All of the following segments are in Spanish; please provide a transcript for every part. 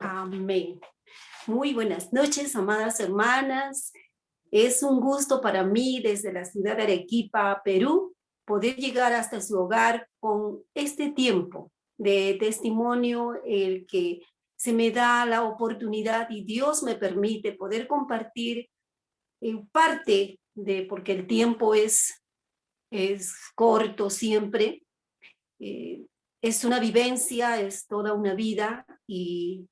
Amén. Muy buenas noches, amadas hermanas. Es un gusto para mí desde la ciudad de Arequipa, Perú, poder llegar hasta su hogar con este tiempo de testimonio, el que se me da la oportunidad y Dios me permite poder compartir parte de, porque el tiempo es corto siempre, eh, es una vivencia, es toda una vida y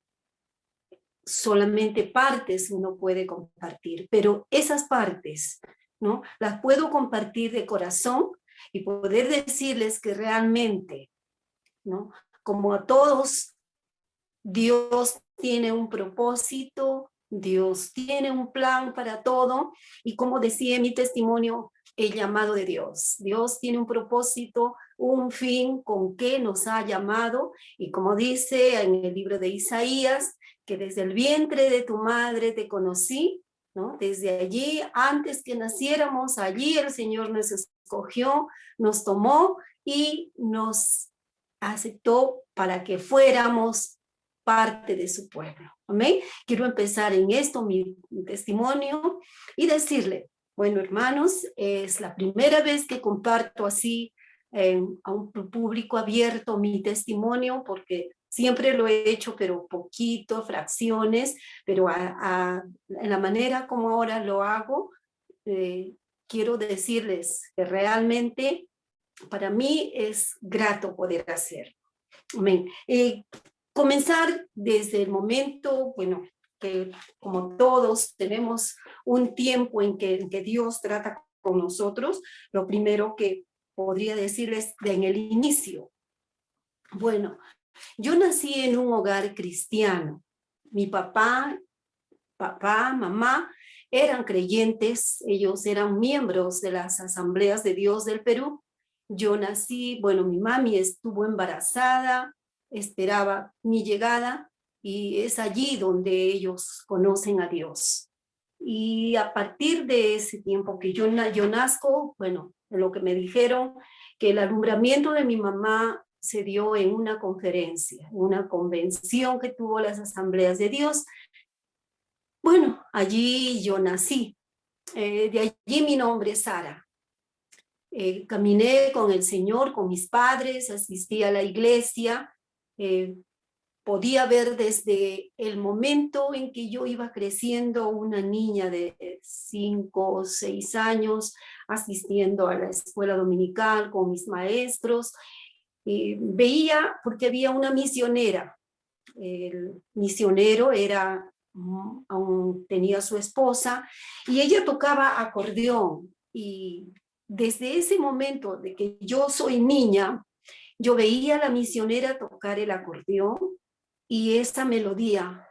solamente partes uno puede compartir, pero esas partes, ¿no? Las puedo compartir de corazón y poder decirles que realmente, ¿no? Como a todos, Dios tiene un propósito, Dios tiene un plan para todo y como decía en mi testimonio, el llamado de Dios. Dios tiene un propósito, un fin con que nos ha llamado y como dice en el libro de Isaías, que desde el vientre de tu madre te conocí, ¿no? Desde allí, antes que naciéramos, allí el Señor nos escogió, nos tomó y nos aceptó para que fuéramos parte de su pueblo. Amén. Quiero empezar en esto mi testimonio y decirle, bueno, hermanos, es la primera vez que comparto así a un público abierto mi testimonio, porque siempre lo he hecho, pero poquito, fracciones, pero en la manera como ahora lo hago, quiero decirles que realmente para mí es grato poder hacer. Amén. Comenzar desde el momento, bueno, que como todos tenemos un tiempo en que Dios trata con nosotros, lo primero que podría decirles en el inicio. Bueno, yo nací en un hogar cristiano. Mi papá, mamá eran creyentes, ellos eran miembros de las Asambleas de Dios del Perú. Yo nací, bueno, mi mami estuvo embarazada, esperaba mi llegada y es allí donde ellos conocen a Dios. Y a partir de ese tiempo que yo nazco, bueno, lo que me dijeron, que el alumbramiento de mi mamá se dio en una conferencia, una convención que tuvo las Asambleas de Dios. Bueno, allí yo nací. De allí mi nombre es Sara. Caminé con el Señor, con mis padres, asistí a la iglesia. Podía ver desde el momento en que yo iba creciendo una niña de 5 o 6 años, asistiendo a la escuela dominical con mis maestros. Veía, porque había una misionera. El misionero era, aún tenía su esposa, y ella tocaba acordeón. Y desde ese momento de que yo soy niña, yo veía a la misionera tocar el acordeón y esa melodía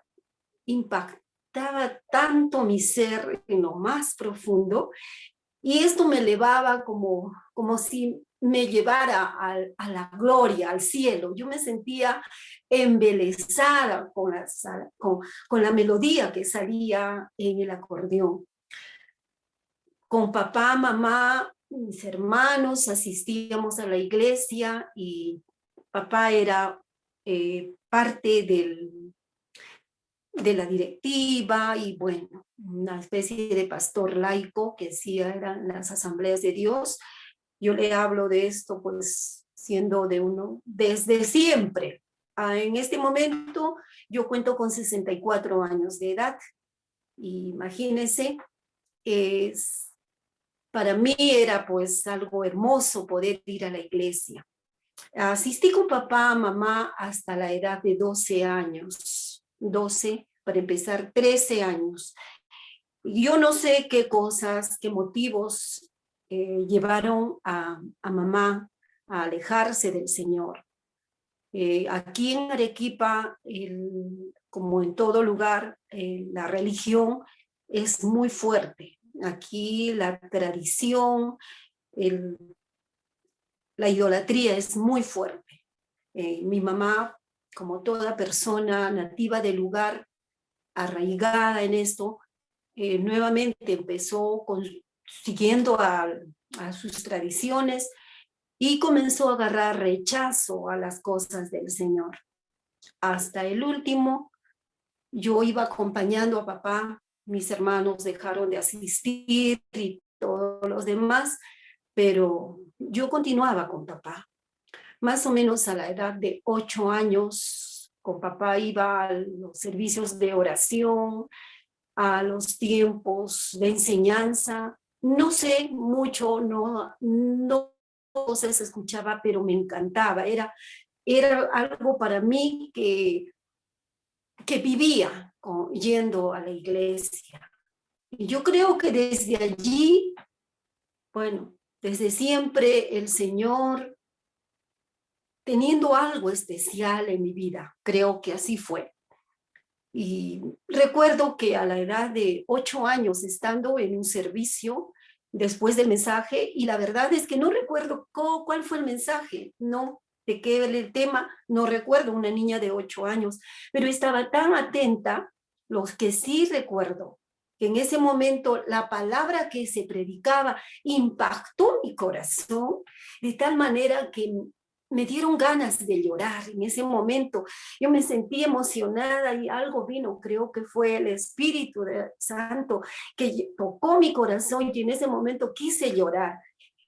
impactaba tanto mi ser en lo más profundo y esto me elevaba como si me llevara a la gloria, al cielo. Yo me sentía embelesada con la melodía que salía en el acordeón. Con papá, mamá, mis hermanos asistíamos a la iglesia y papá era parte de la directiva y bueno, una especie de pastor laico que sí eran las asambleas de Dios. Yo le hablo de esto pues siendo de uno desde siempre. En este momento yo cuento con 64 años de edad. Imagínense, es, para mí era pues algo hermoso poder ir a la iglesia. Asistí con papá, mamá hasta la edad de 12 años, 12, para empezar 13 años. Yo no sé qué cosas, qué motivos llevaron a mamá a alejarse del Señor. Aquí en Arequipa, como en todo lugar, la religión es muy fuerte. Aquí la tradición, el, la idolatría es muy fuerte. Mi mamá, como toda persona nativa del lugar, arraigada en esto, nuevamente empezó siguiendo a sus tradiciones y comenzó a agarrar rechazo a las cosas del Señor. Hasta el último, yo iba acompañando a papá, mis hermanos dejaron de asistir y todos los demás, pero yo continuaba con papá. Más o menos a la edad de 8 años, con papá iba a los servicios de oración, a los tiempos de enseñanza. No sé mucho, no se escuchaba, pero me encantaba. Era algo para mí que vivía yendo a la iglesia. Y yo creo que desde allí, bueno, desde siempre el Señor teniendo algo especial en mi vida, creo que así fue. Y recuerdo que a la edad de 8 años, estando en un servicio, después del mensaje, y la verdad es que no recuerdo cuál fue el mensaje, no, de qué era el tema, no recuerdo, una niña de 8 años, pero estaba tan atenta, los que sí recuerdo, que en ese momento la palabra que se predicaba impactó mi corazón de tal manera que me dieron ganas de llorar en ese momento. Yo me sentí emocionada y algo vino, creo que fue el Espíritu Santo que tocó mi corazón y en ese momento quise llorar.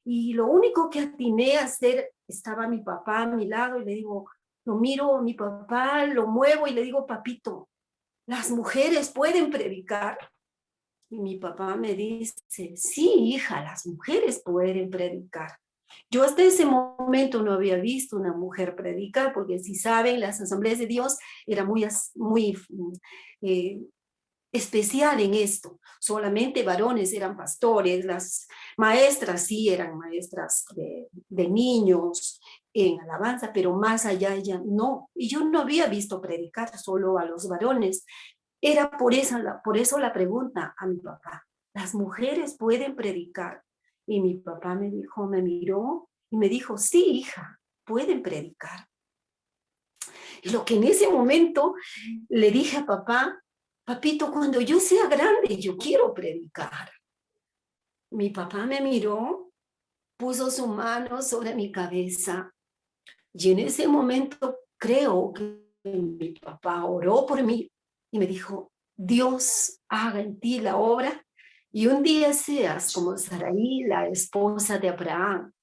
Y lo único que atiné a hacer, estaba mi papá a mi lado y le digo, lo miro a mi papá, lo muevo y le digo, papito, las mujeres pueden predicar. Y mi papá me dice, sí, hija, las mujeres pueden predicar. Yo hasta ese momento no había visto una mujer predicar, porque si saben, las asambleas de Dios era muy eh, especial en esto. Solamente varones eran pastores, las maestras sí eran maestras de niños en alabanza, pero más allá ella no. Y yo no había visto predicar solo a los varones. Era por eso la pregunta a mi papá. ¿Las mujeres pueden predicar? Y mi papá me miró y me dijo, sí, hija, pueden predicar. Y lo que en ese momento le dije a papá, papito, cuando yo sea grande, yo quiero predicar. Mi papá me miró, puso su mano sobre mi cabeza y en ese momento creo que mi papá oró por mí y me dijo, Dios haga en ti la obra y un día seas como Sarai, la esposa de Abraham.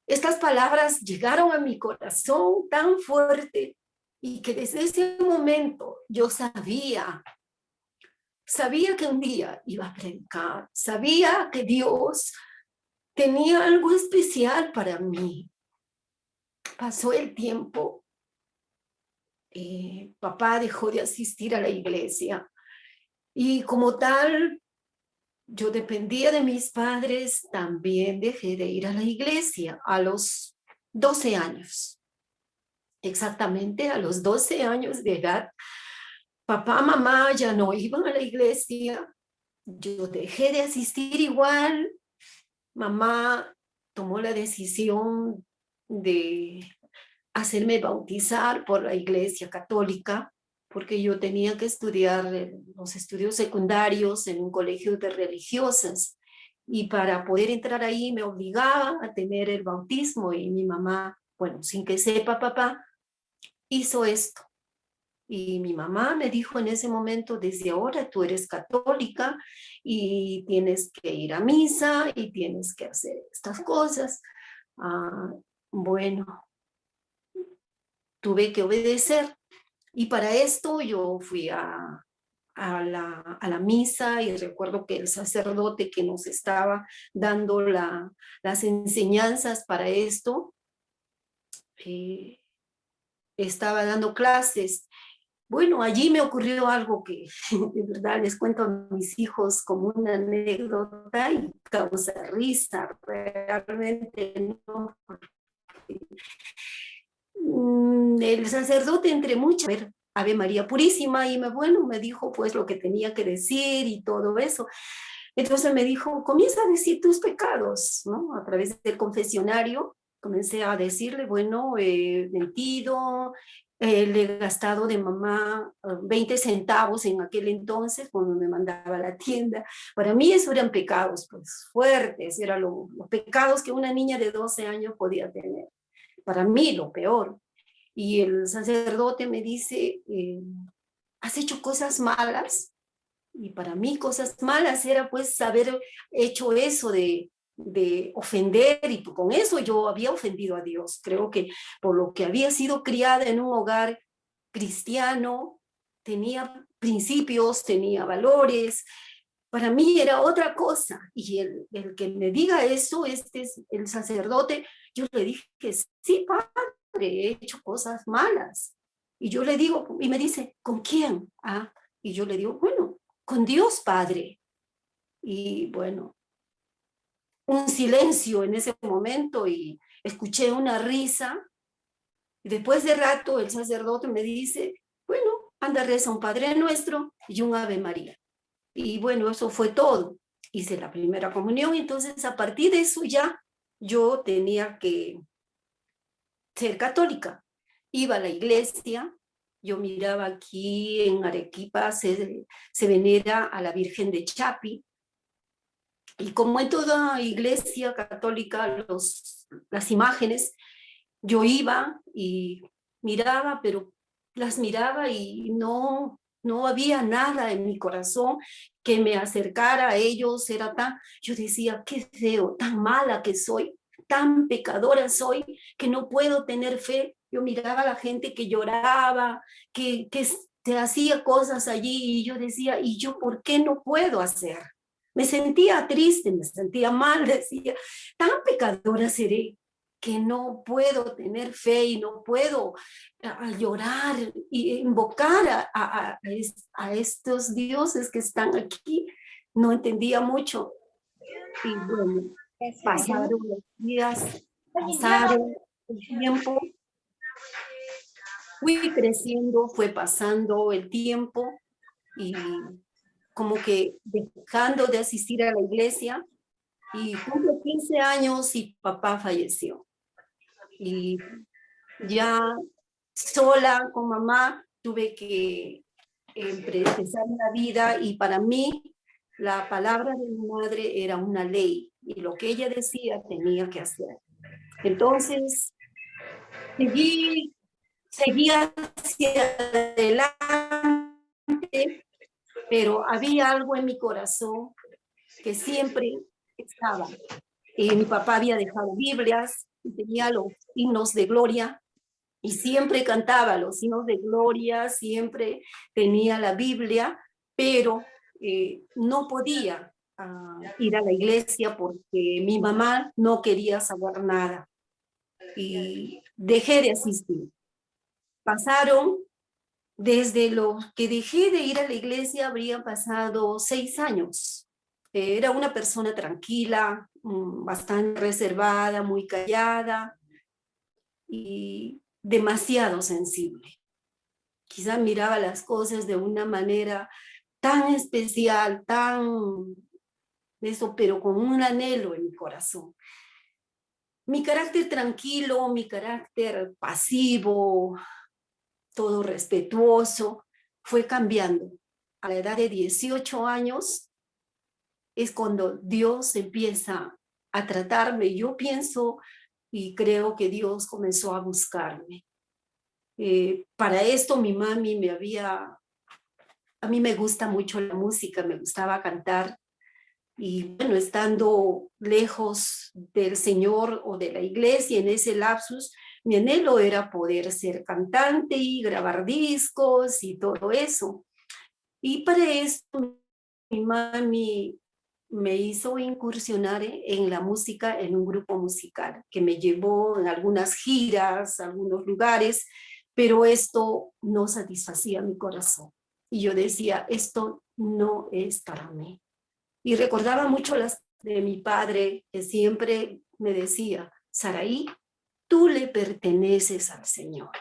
Estas palabras llegaron a mi corazón tan fuerte y que desde ese momento yo sabía que un día iba a predicar, sabía que Dios tenía algo especial para mí. Pasó el tiempo, papá dejó de asistir a la iglesia y como tal, yo dependía de mis padres, también dejé de ir a la iglesia a los 12 años. Exactamente a los 12 años de edad, papá, mamá ya no iban a la iglesia, yo dejé de asistir igual, mamá tomó la decisión de hacerme bautizar por la iglesia católica, porque yo tenía que estudiar los estudios secundarios en un colegio de religiosas, y para poder entrar ahí me obligaba a tener el bautismo, y mi mamá, bueno, sin que sepa papá, hizo esto. Y mi mamá me dijo en ese momento, desde ahora tú eres católica y tienes que ir a misa y tienes que hacer estas cosas. Bueno, tuve que obedecer. Y para esto yo fui a la misa y recuerdo que el sacerdote que nos estaba dando las enseñanzas para esto, estaba dando clases. Bueno, allí me ocurrió algo que de verdad les cuento a mis hijos como una anécdota y causa risa, realmente no. El sacerdote entre muchas, Ave María Purísima, y me dijo pues lo que tenía que decir y todo eso. Entonces me dijo, comienza a decir tus pecados, ¿no? A través del confesionario comencé a decirle, bueno, mentido, le he gastado de mamá 20 centavos en aquel entonces cuando me mandaba a la tienda. Para mí eso eran pecados pues fuertes, eran los pecados que una niña de 12 años podía tener. Para mí lo peor. Y el sacerdote me dice, has hecho cosas malas. Y para mí cosas malas era pues haber hecho eso de ofender, y con eso yo había ofendido a Dios. Creo que por lo que había sido criada en un hogar cristiano, tenía principios, tenía valores, para mí era otra cosa. Y el que me diga eso, este es el sacerdote, yo le dije que sí, padre, he hecho cosas malas. Y yo le digo, y me dice, ¿con quién? Ah, y yo le digo, bueno, con Dios Padre. Y bueno, un silencio en ese momento y escuché una risa. Y después de rato el sacerdote me dice, bueno, anda, reza un Padre Nuestro y un Ave María. Y bueno, eso fue todo. Hice la primera comunión, y entonces a partir de eso ya yo tenía que ser católica. Iba a la iglesia, yo miraba aquí en Arequipa, se venera a la Virgen de Chapi, y como en toda iglesia católica, las imágenes, yo iba y miraba, pero las miraba y no había nada en mi corazón que me acercara a ellos. Yo decía, qué feo, tan mala que soy, tan pecadora soy, que no puedo tener fe. Yo miraba a la gente que lloraba, que se hacía cosas allí, y yo decía, ¿y yo por qué no puedo hacer? Me sentía triste, me sentía mal, decía, tan pecadora seré que no puedo tener fe y no puedo llorar y invocar a estos dioses que están aquí. No entendía mucho. Y bueno, pasaron los días, pasaron el tiempo, fui creciendo, fue pasando el tiempo, y como que dejando de asistir a la iglesia, y cumple 15 años y papá falleció. Y ya sola con mamá tuve que empezar una vida, y para mí la palabra de mi madre era una ley, y lo que ella decía tenía que hacer. Entonces seguí hacia adelante, pero había algo en mi corazón que siempre estaba. Mi papá había dejado Biblias y tenía los himnos de gloria, y siempre cantaba los himnos de gloria, siempre tenía la Biblia, pero no podía ir a la iglesia porque mi mamá no quería saber nada, y dejé de asistir. Pasaron, desde lo que dejé de ir a la iglesia, habrían pasado 6 años. Era una persona tranquila, bastante reservada, muy callada y demasiado sensible. Quizá miraba las cosas de una manera tan especial, tan eso, pero con un anhelo en mi corazón. Mi carácter tranquilo, mi carácter pasivo, todo respetuoso, fue cambiando. A la edad de 18 años es cuando Dios empieza a tratarme. Yo pienso y creo que Dios comenzó a buscarme. Para esto mi mami a mí me gusta mucho la música, me gustaba cantar, y bueno, estando lejos del Señor o de la iglesia en ese lapsus, mi anhelo era poder ser cantante y grabar discos y todo eso. Y para esto mi mami me hizo incursionar en la música, en un grupo musical que me llevó en algunas giras, a algunos lugares, pero esto no satisfacía mi corazón. Y yo decía, esto no es para mí. Y recordaba mucho las de mi padre, que siempre me decía, Saraí, tú le perteneces al Señor.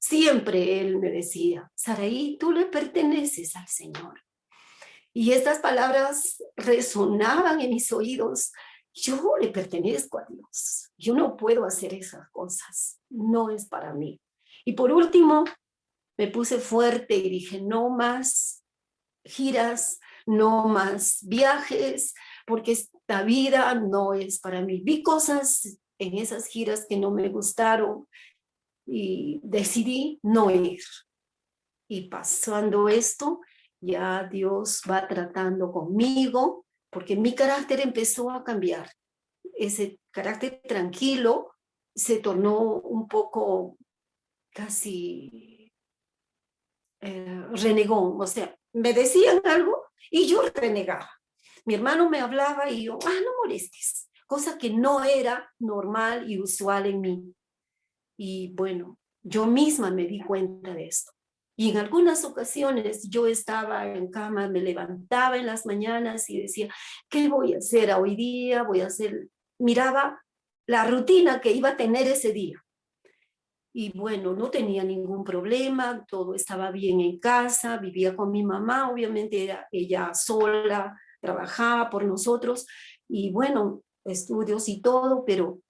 Siempre él me decía, Saraí, tú le perteneces al Señor. Y estas palabras resonaban en mis oídos. Yo le pertenezco a Dios. Yo no puedo hacer esas cosas. No es para mí. Y por último, me puse fuerte y dije, no más giras, no más viajes, porque esta vida no es para mí. Vi cosas en esas giras que no me gustaron y decidí no ir. Y pasando esto, ya Dios va tratando conmigo, porque mi carácter empezó a cambiar. Ese carácter tranquilo se tornó un poco casi renegón, o sea, me decían algo y yo renegaba. Mi hermano me hablaba y yo, no molestes, cosa que no era normal y usual en mí. Y bueno, yo misma me di cuenta de esto. Y en algunas ocasiones yo estaba en cama, me levantaba en las mañanas y decía, ¿qué voy a hacer hoy día? Voy a hacer, miraba la rutina que iba a tener ese día. Y bueno, no tenía ningún problema, todo estaba bien en casa, vivía con mi mamá, obviamente era ella sola, trabajaba por nosotros y bueno, estudios y todo, pero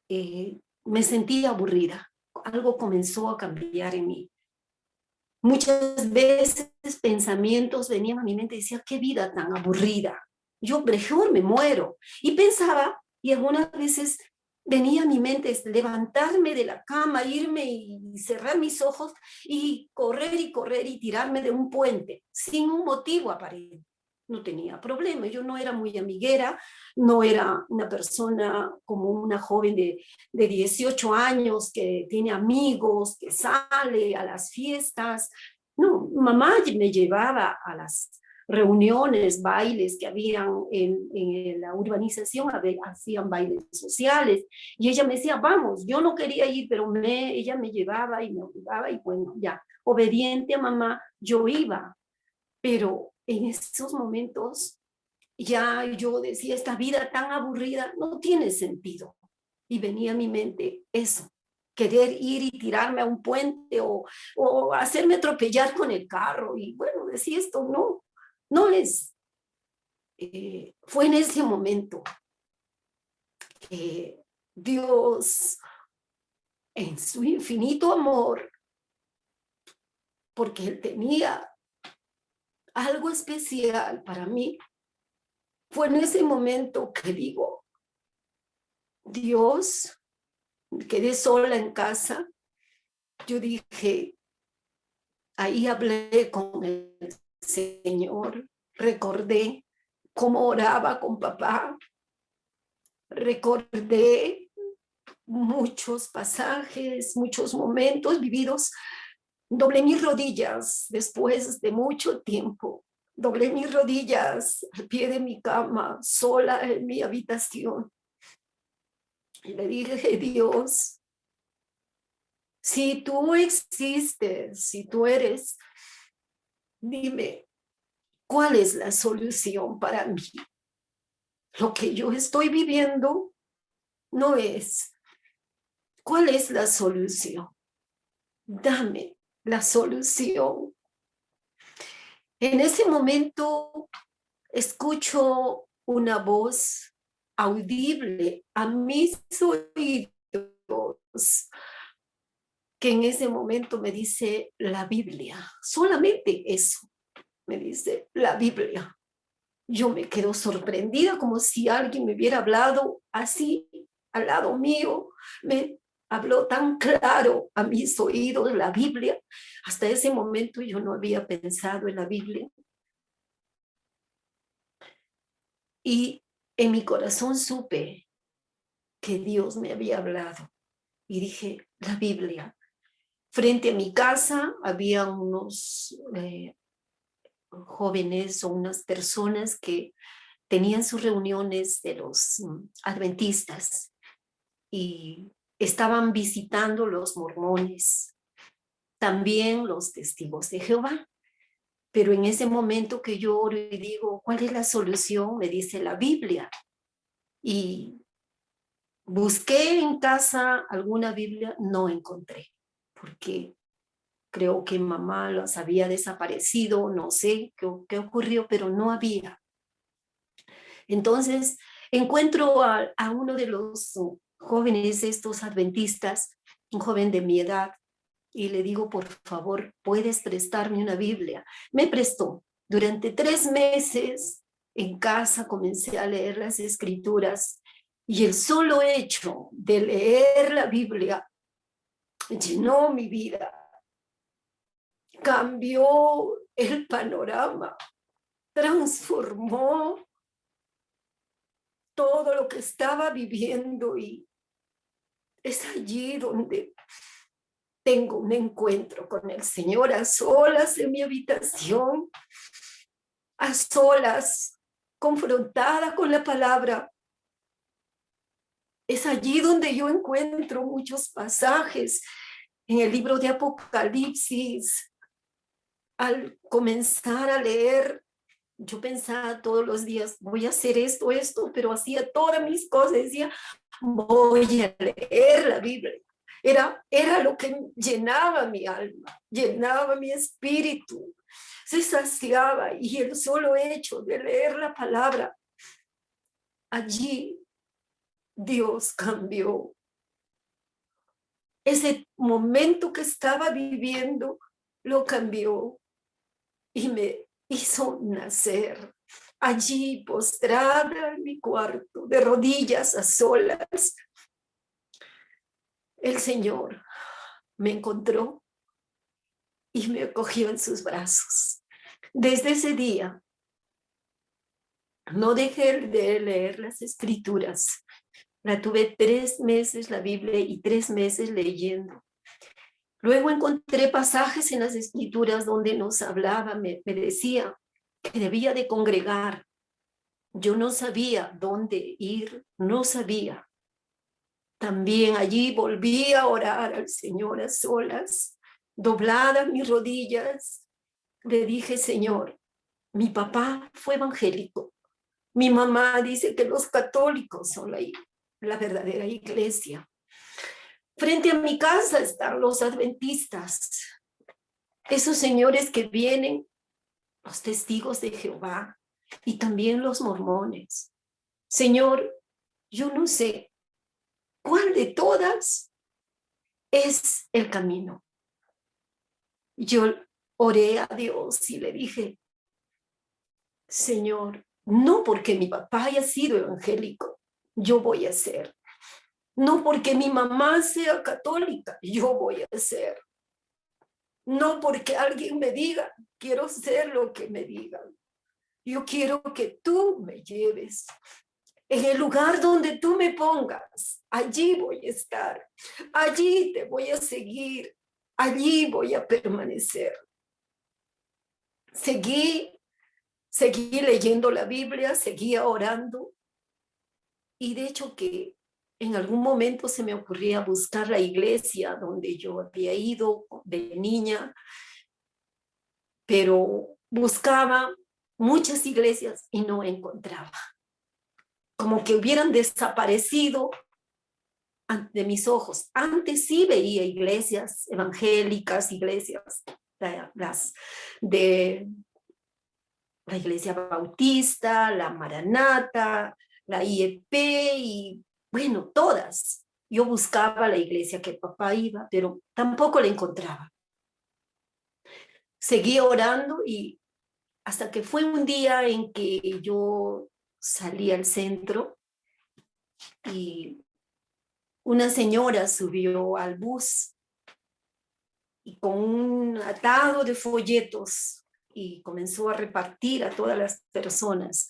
me sentía aburrida. Algo comenzó a cambiar en mí. Muchas veces pensamientos venían a mi mente y decía, qué vida tan aburrida. Yo mejor me muero. Y pensaba, y algunas veces venía a mi mente levantarme de la cama, irme y cerrar mis ojos y correr y tirarme de un puente, sin un motivo aparente. No tenía problema, yo no era muy amiguera, no era una persona como una joven de 18 años que tiene amigos, que sale a las fiestas. No, mamá me llevaba a las reuniones, bailes que habían en la urbanización, hacían bailes sociales, y ella me decía, vamos, yo no quería ir, pero ella me llevaba y me obligaba, y bueno, ya, obediente a mamá, yo iba, pero en esos momentos ya yo decía, esta vida tan aburrida no tiene sentido, y venía a mi mente eso, querer ir y tirarme a un puente o hacerme atropellar con el carro, y bueno, decía esto, no es. Fue en ese momento que Dios, en su infinito amor, porque Él tenía algo especial para mí, fue en ese momento que digo, Dios, quedé sola en casa, yo dije, ahí hablé con el Señor, recordé cómo oraba con papá, recordé muchos pasajes, muchos momentos vividos. Doblé mis rodillas después de mucho tiempo. Doblé mis rodillas al pie de mi cama, sola en mi habitación. Y le dije, Dios, si tú existes, si tú eres, dime, ¿cuál es la solución para mí? Lo que yo estoy viviendo no es. ¿Cuál es la solución? Dame la solución. En ese momento escucho una voz audible a mis oídos que en ese momento me dice la Biblia. Solamente eso me dice la Biblia. Yo me quedo sorprendida como si alguien me hubiera hablado así al lado mío. Me habló tan claro a mis oídos la Biblia. Hasta ese momento yo no había pensado en la Biblia. Y en mi corazón supe que Dios me había hablado. Y dije, la Biblia. Frente a mi casa había unos jóvenes o unas personas que tenían sus reuniones de los adventistas y estaban visitando los mormones, también los testigos de Jehová. Pero en ese momento que yo oro y digo, ¿cuál es la solución? Me dice la Biblia. Y busqué en casa alguna Biblia, no encontré, porque creo que mamá las había desaparecido, no sé qué ocurrió, pero no había. Entonces encuentro a uno de los jóvenes, estos adventistas, un joven de mi edad, y le digo, por favor, ¿puedes prestarme una Biblia? Me prestó. Durante 3 meses en casa comencé a leer las escrituras y el solo hecho de leer la Biblia llenó mi vida. cambió el panorama, transformó todo lo que estaba viviendo, y es allí donde tengo un encuentro con el Señor, a solas en mi habitación, a solas, confrontada con la palabra. Es allí donde yo encuentro muchos pasajes en el libro de Apocalipsis. Al comenzar a leer, yo pensaba todos los días, voy a hacer esto, pero hacía todas mis cosas, decía, voy a leer la Biblia. Era lo que llenaba mi alma, llenaba mi espíritu, se saciaba, y el solo hecho de leer la palabra, allí Dios cambió. Ese momento que estaba viviendo lo cambió y me hizo nacer allí postrada en mi cuarto, de rodillas a solas. El Señor me encontró y me acogió en sus brazos. Desde ese día no dejé de leer las Escrituras. La tuve 3 meses la Biblia y 3 meses leyendo. Luego encontré pasajes en las Escrituras donde nos hablaba, me decía que debía de congregar. Yo no sabía dónde ir, no sabía. También allí volví a orar al Señor a solas, dobladas mis rodillas. Le dije, Señor, mi papá fue evangélico. Mi mamá dice que los católicos son la verdadera iglesia. Frente a mi casa están los adventistas, esos señores que vienen, los testigos de Jehová y también los mormones. Señor, yo no sé cuál de todas es el camino. Yo oré a Dios y le dije, Señor, no porque mi papá haya sido evangélico, yo voy a ser. No porque mi mamá sea católica, yo voy a ser. No porque alguien me diga, quiero ser lo que me digan. Yo quiero que tú me lleves. En el lugar donde tú me pongas, allí voy a estar. Allí te voy a seguir. Allí voy a permanecer. Seguí leyendo la Biblia, seguía orando. Y de hecho que en algún momento se me ocurría buscar la iglesia donde yo había ido de niña, pero buscaba muchas iglesias y no encontraba. Como que hubieran desaparecido ante mis ojos. Antes sí veía iglesias evangélicas, iglesias de la Iglesia Bautista, la Maranata, la IEP y bueno, todas. Yo buscaba la iglesia que papá iba, pero tampoco la encontraba. Seguí orando y hasta que fue un día en que yo salí al centro y una señora subió al bus y con un atado de folletos y comenzó a repartir a todas las personas.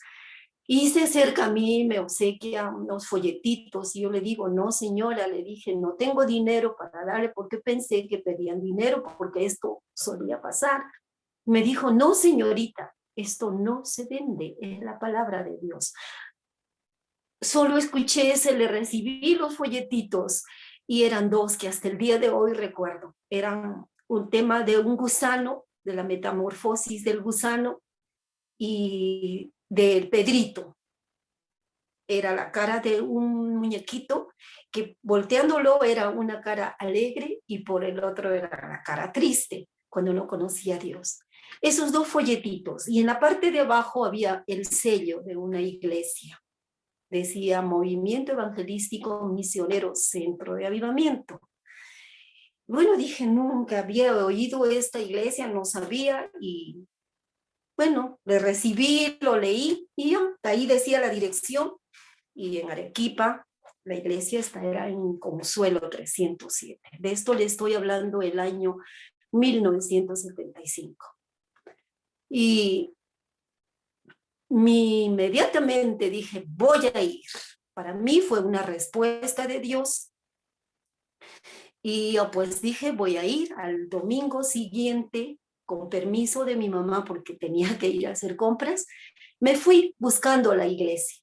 Y se acerca a mí, me obsequia unos folletitos y yo le digo, no señora, le dije, no tengo dinero para darle porque pensé que pedían dinero porque esto solía pasar. Me dijo, no señorita, esto no se vende, es la palabra de Dios. Solo escuché ese, le recibí los folletitos y eran 2 que hasta el día de hoy recuerdo. Eran un tema de un gusano, de la metamorfosis del gusano y del Pedrito. Era la cara de un muñequito que volteándolo era una cara alegre y por el otro era la cara triste cuando no conocía a Dios. Esos 2 folletitos y en la parte de abajo había el sello de una iglesia. Decía Movimiento Evangelístico Misionero Centro de Avivamiento. Bueno, dije, nunca había oído esta iglesia, no sabía y bueno, le recibí, lo leí y ya, ahí decía la dirección y en Arequipa la iglesia era en Consuelo 307. De esto le estoy hablando el año 1975. Y inmediatamente dije, voy a ir. Para mí fue una respuesta de Dios. Y yo pues dije, voy a ir al domingo siguiente, con permiso de mi mamá, porque tenía que ir a hacer compras. Me fui buscando la iglesia.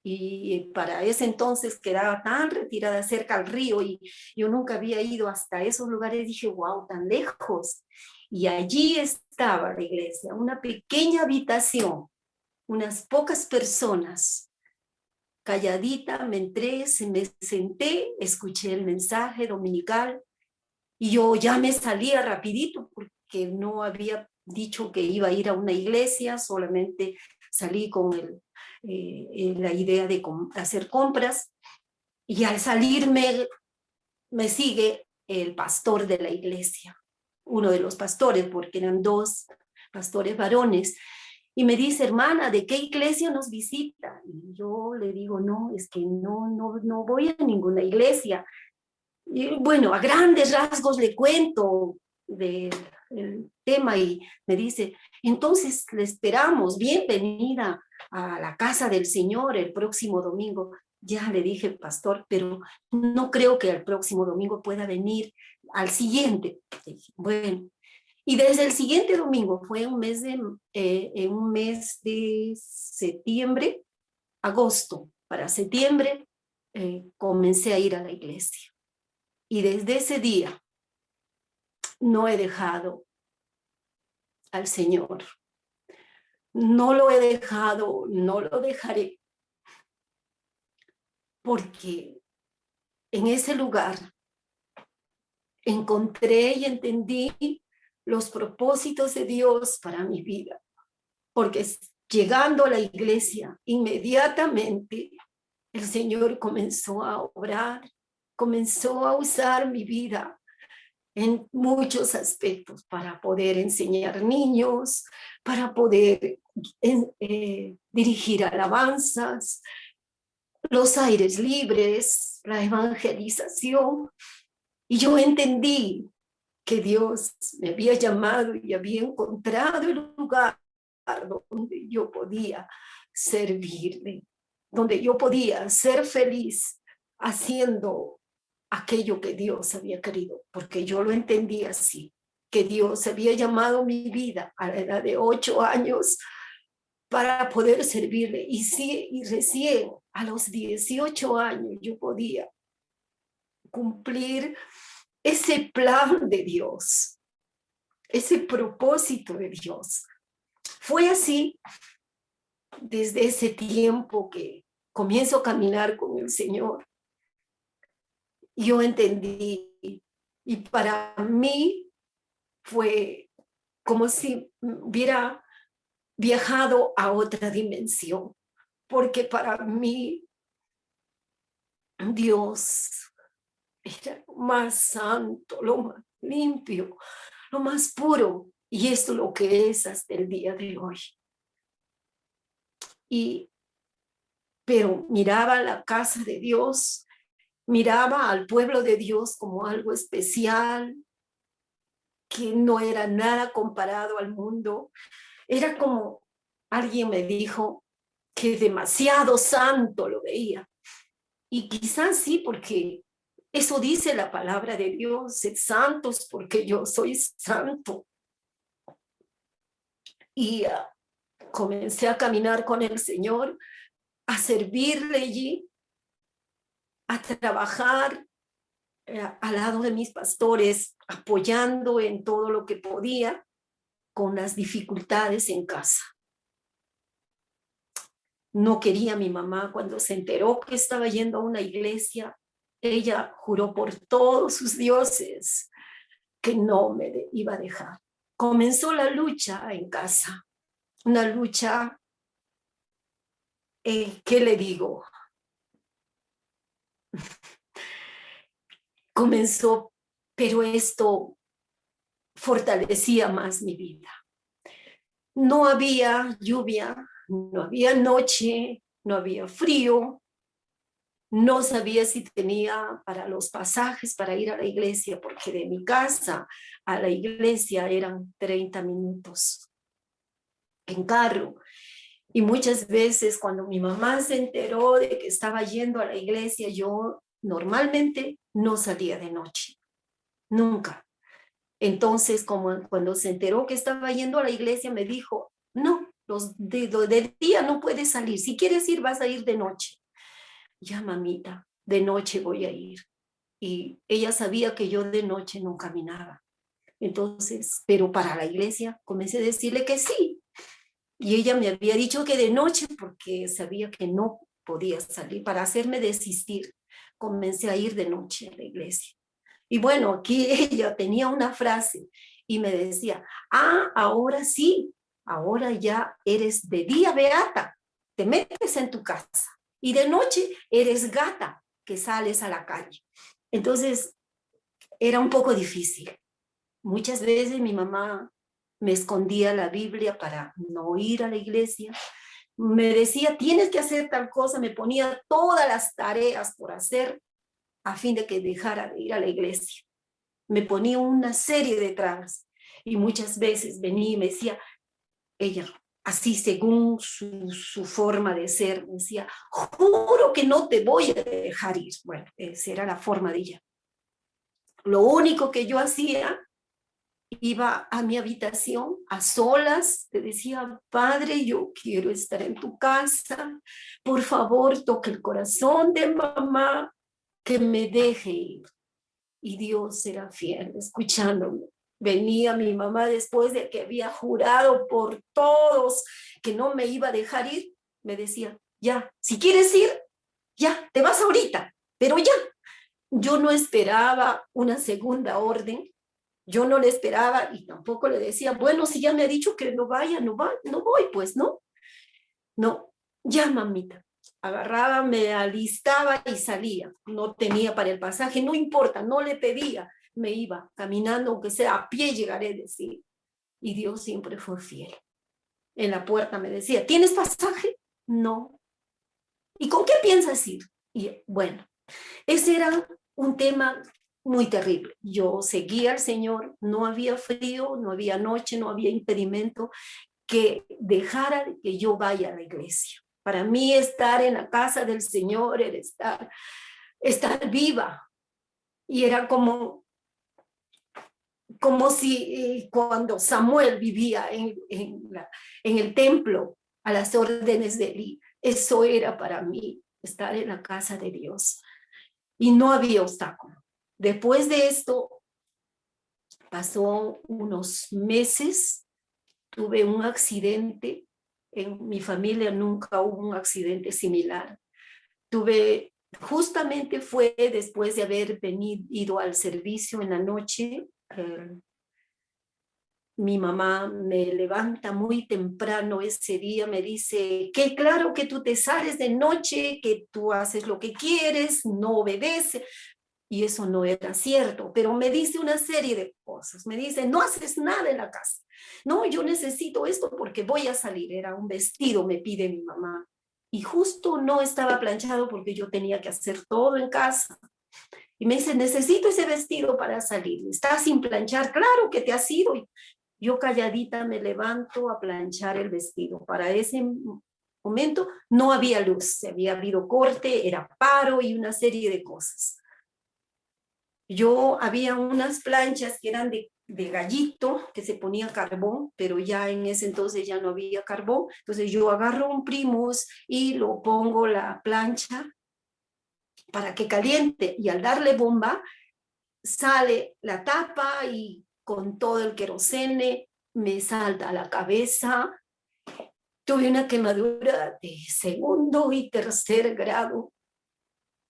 Y para ese entonces quedaba tan retirada cerca al río y yo nunca había ido hasta esos lugares. Dije, wow, tan lejos. Y allí estaba la iglesia, una pequeña habitación, unas pocas personas. Calladita me entré, me senté, escuché el mensaje dominical y yo ya me salía rapidito porque no había dicho que iba a ir a una iglesia, solamente salí con la idea de hacer compras. Y al salirme me sigue el pastor de la iglesia, uno de los pastores, porque eran dos pastores varones, y me dice, hermana, ¿de qué iglesia nos visita? Y yo le digo, no, es que no voy a ninguna iglesia. Y bueno, a grandes rasgos le cuento del tema y me dice, entonces le esperamos, bienvenida a la casa del Señor el próximo domingo. Ya le dije, pastor, pero no creo que el próximo domingo pueda venir al siguiente. Bueno, y desde el siguiente domingo, fue un mes de septiembre, agosto, para septiembre, comencé a ir a la iglesia. Y desde ese día no he dejado al Señor. No lo he dejado, no lo dejaré, porque en ese lugar encontré y entendí los propósitos de Dios para mi vida, porque llegando a la iglesia, inmediatamente el Señor comenzó a obrar, comenzó a usar mi vida en muchos aspectos para poder enseñar niños, para poder dirigir alabanzas, los aires libres, la evangelización. Y yo entendí que Dios me había llamado y había encontrado el lugar donde yo podía servirle, donde yo podía ser feliz haciendo aquello que Dios había querido, porque yo lo entendí así, que Dios había llamado mi vida a la edad de 8 años para poder servirle. Y sí, y recién a los 18 años yo podía cumplir ese plan de Dios, ese propósito de Dios. Fue así desde ese tiempo que comienzo a caminar con el Señor. Yo entendí, y para mí fue como si hubiera viajado a otra dimensión, porque para mí Dios era lo más santo, lo más limpio, lo más puro, y esto es lo que es hasta el día de hoy. Pero miraba la casa de Dios, miraba al pueblo de Dios como algo especial, que no era nada comparado al mundo. Era como alguien me dijo que demasiado santo lo veía. Y quizás sí, porque eso dice la palabra de Dios, sed santos porque yo soy santo. Y comencé a caminar con el Señor, a servirle allí, a trabajar al lado de mis pastores, apoyando en todo lo que podía con las dificultades en casa. No quería mi mamá cuando se enteró que estaba yendo a una iglesia. Ella juró por todos sus dioses que no me iba a dejar. Comenzó la lucha en casa, una lucha, ¿qué le digo? Comenzó, pero esto fortalecía más mi vida. No había lluvia, no había noche, no había frío, No sabía si tenía para los pasajes para ir a la iglesia, porque de mi casa a la iglesia eran 30 minutos en carro. Y muchas veces cuando mi mamá se enteró de que estaba yendo a la iglesia, yo normalmente no salía de noche, nunca. Entonces, como cuando se enteró que estaba yendo a la iglesia, me dijo, no, de día no puedes salir. Si quieres ir, vas a ir de noche. Ya, mamita, de noche voy a ir. Y ella sabía que yo de noche no caminaba. Entonces, pero para la iglesia comencé a decirle que sí. Y ella me había dicho que de noche porque sabía que no podía salir. Para hacerme desistir, comencé a ir de noche a la iglesia. Y bueno, aquí ella tenía una frase y me decía, ahora sí, ahora ya eres de día beata, te metes en tu casa y de noche eres gata que sales a la calle. Entonces era un poco difícil. Muchas veces mi mamá me escondía la Biblia para no ir a la iglesia. Me decía, tienes que hacer tal cosa, me ponía todas las tareas por hacer a fin de que dejara de ir a la iglesia. Me ponía una serie de trabas y muchas veces venía y me decía, ella, así según su forma de ser, me decía, juro que no te voy a dejar ir. Bueno, esa era la forma de ella. Lo único que yo hacía, iba a mi habitación a solas, te decía, Padre, yo quiero estar en tu casa, por favor, toque el corazón de mamá, que me deje ir. Y Dios era fiel, escuchándome. Venía mi mamá después de que había jurado por todos que no me iba a dejar ir, me decía, ya, si quieres ir, ya, te vas ahorita, pero ya. Yo no esperaba una segunda orden, yo no le esperaba y tampoco le decía, bueno, si ya me ha dicho que no vaya, no voy, pues no, no, ya mamita. Agarraba, me alistaba y salía. No tenía para el pasaje, no importa, no le pedía, me iba caminando, aunque sea a pie llegaré, decir. Y Dios siempre fue fiel. En la puerta me decía, ¿tienes pasaje? No. ¿Y con qué piensas ir? Y bueno, ese era un tema muy terrible. Yo seguía al Señor, no había frío, no había noche, no había impedimento que dejara que yo vaya a la iglesia. Para mí estar en la casa del Señor era estar viva. Y era como si cuando Samuel vivía en el templo a las órdenes de Eli, eso era para mí, estar en la casa de Dios. Y no había obstáculo. Después de esto, pasó unos meses, tuve un accidente. En mi familia nunca hubo un accidente similar. Justamente fue después de haber ido al servicio en la noche. Mi mamá me levanta muy temprano ese día, me dice que claro que tú te sales de noche, que tú haces lo que quieres, no obedeces. Y eso no era cierto, pero me dice una serie de cosas. Me dice, no haces nada en la casa. No, yo necesito esto porque voy a salir. Era un vestido, me pide mi mamá. Y justo no estaba planchado porque yo tenía que hacer todo en casa. Y me dice, necesito ese vestido para salir. ¿Está sin planchar? Claro que te has ido. Y yo calladita me levanto a planchar el vestido. Para ese momento no había luz, había habido corte, era paro y una serie de cosas. Había unas planchas que eran de gallito, que se ponía carbón, pero ya en ese entonces ya no había carbón. Entonces yo agarro un primus y lo pongo la plancha para que caliente. Y al darle bomba, sale la tapa y con todo el querosene me salta a la cabeza. Tuve una quemadura de segundo y tercer grado.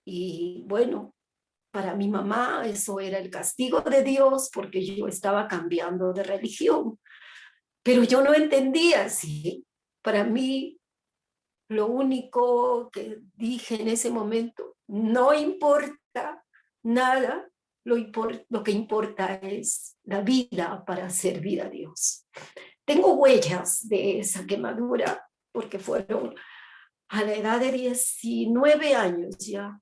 Y bueno, para mi mamá eso era el castigo de Dios porque yo estaba cambiando de religión. Pero yo no entendía, sí. Para mí, lo único que dije en ese momento, no importa nada, lo que importa es la vida para servir a Dios. Tengo huellas de esa quemadura porque fueron a la edad de 19 años ya.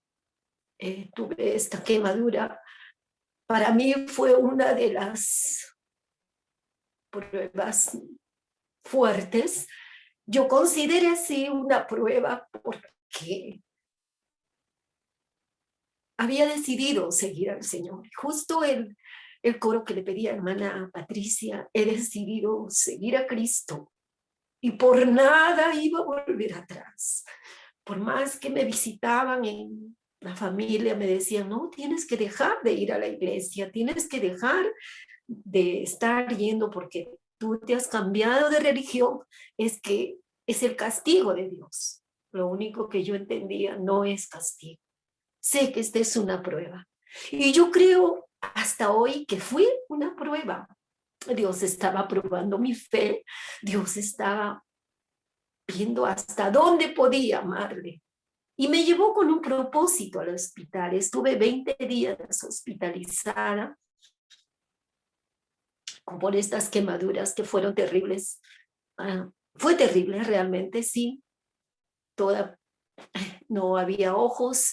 tuve esta quemadura. Para mí fue una de las pruebas fuertes. Yo consideré así una prueba porque había decidido seguir al Señor. Justo el coro que le pedí a hermana Patricia, he decidido seguir a Cristo y por nada iba a volver atrás. Por más que me visitaban en la familia, me decían, no, tienes que dejar de ir a la iglesia, tienes que dejar de estar yendo porque tú te has cambiado de religión, es que es el castigo de Dios. Lo único que yo entendía no es castigo. Sé que esta es una prueba. Y yo creo hasta hoy que fue una prueba. Dios estaba probando mi fe. Dios estaba viendo hasta dónde podía amarle. Y me llevó con un propósito al hospital. Estuve 20 días hospitalizada por estas quemaduras que fueron terribles. Fue terrible realmente, sí. No había ojos,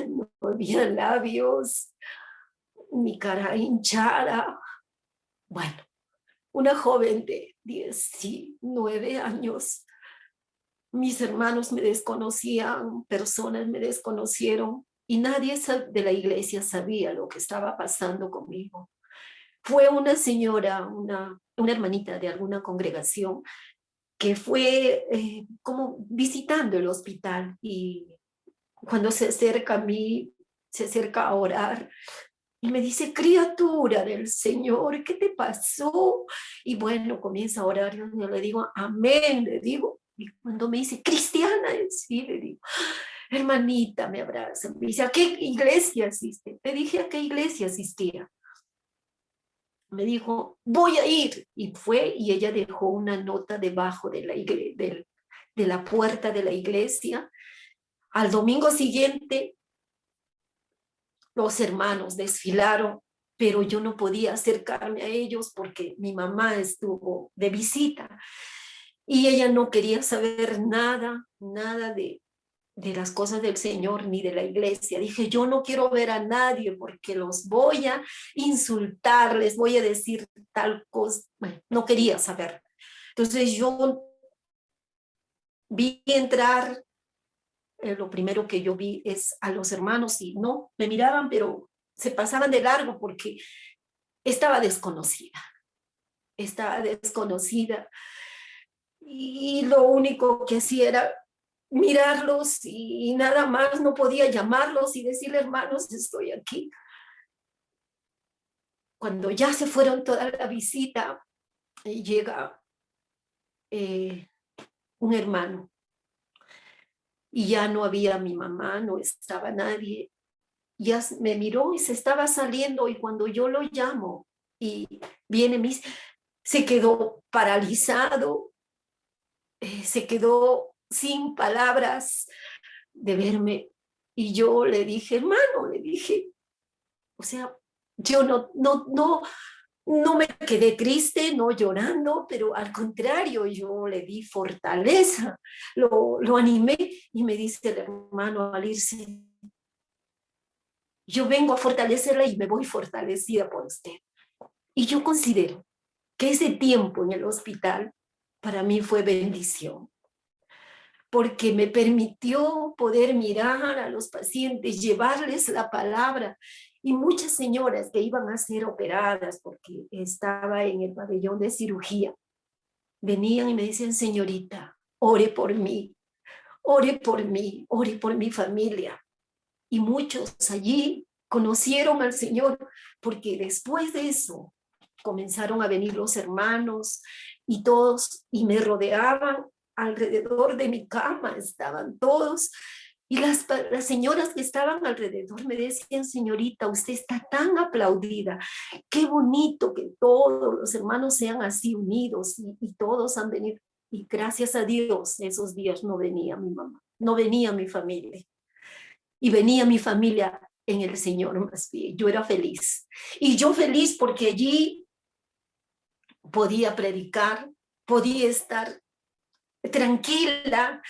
no había labios, mi cara hinchada. Bueno, una joven de 19 años. Mis hermanos me desconocían, personas me desconocieron y nadie de la iglesia sabía lo que estaba pasando conmigo. Fue una señora, una hermanita de alguna congregación que fue como visitando el hospital y cuando se acerca a mí, se acerca a orar y me dice, criatura del Señor, ¿qué te pasó? Y bueno, comienza a orar, yo le digo, amén, le digo. Y cuando me dice, cristiana, sí, le digo, hermanita, me abraza, me dice, ¿a qué iglesia asiste? Le dije, ¿a qué iglesia asistía? Me dijo, voy a ir. Y fue, y ella dejó una nota debajo de de la puerta de la iglesia. Al domingo siguiente, los hermanos desfilaron, pero yo no podía acercarme a ellos porque mi mamá estuvo de visita y ella no quería saber nada de las cosas del Señor ni de la iglesia. Dije, yo no quiero ver a nadie porque los voy a insultar, les voy a decir tal cosa. Bueno, no quería saber. Entonces yo vi entrar, lo primero que yo vi es a los hermanos y no, me miraban, pero se pasaban de largo porque estaba desconocida. Estaba desconocida y lo único que hacía era mirarlos y nada más, no podía llamarlos y decirle, hermanos, estoy aquí. Cuando ya se fueron toda la visita, llega un hermano y ya no había mi mamá, no estaba nadie. Ya me miró y se estaba saliendo y cuando yo lo llamo y viene, se quedó paralizado, se quedó sin palabras de verme y yo le dije, hermano, le dije, o sea, yo no me quedé triste, no llorando, pero al contrario, yo le di fortaleza, lo animé y me dice el hermano al irse, yo vengo a fortalecerla y me voy fortalecida por usted. Y yo considero que ese tiempo en el hospital para mí fue bendición, porque me permitió poder mirar a los pacientes, llevarles la palabra. Y muchas señoras que iban a ser operadas porque estaba en el pabellón de cirugía, venían y me decían, señorita, ore por mí, ore por mí, ore por mi familia. Y muchos allí conocieron al Señor, porque después de eso comenzaron a venir los hermanos y todos, y me rodeaban alrededor de mi cama, estaban todos, y las señoras que estaban alrededor me decían, señorita, usted está tan aplaudida, qué bonito que todos los hermanos sean así unidos y todos han venido. Y gracias a Dios, esos días no venía mi mamá, no venía mi familia. Y venía mi familia en el Señor más bien. Yo era feliz. Y yo feliz porque allí podía predicar, podía estar tranquila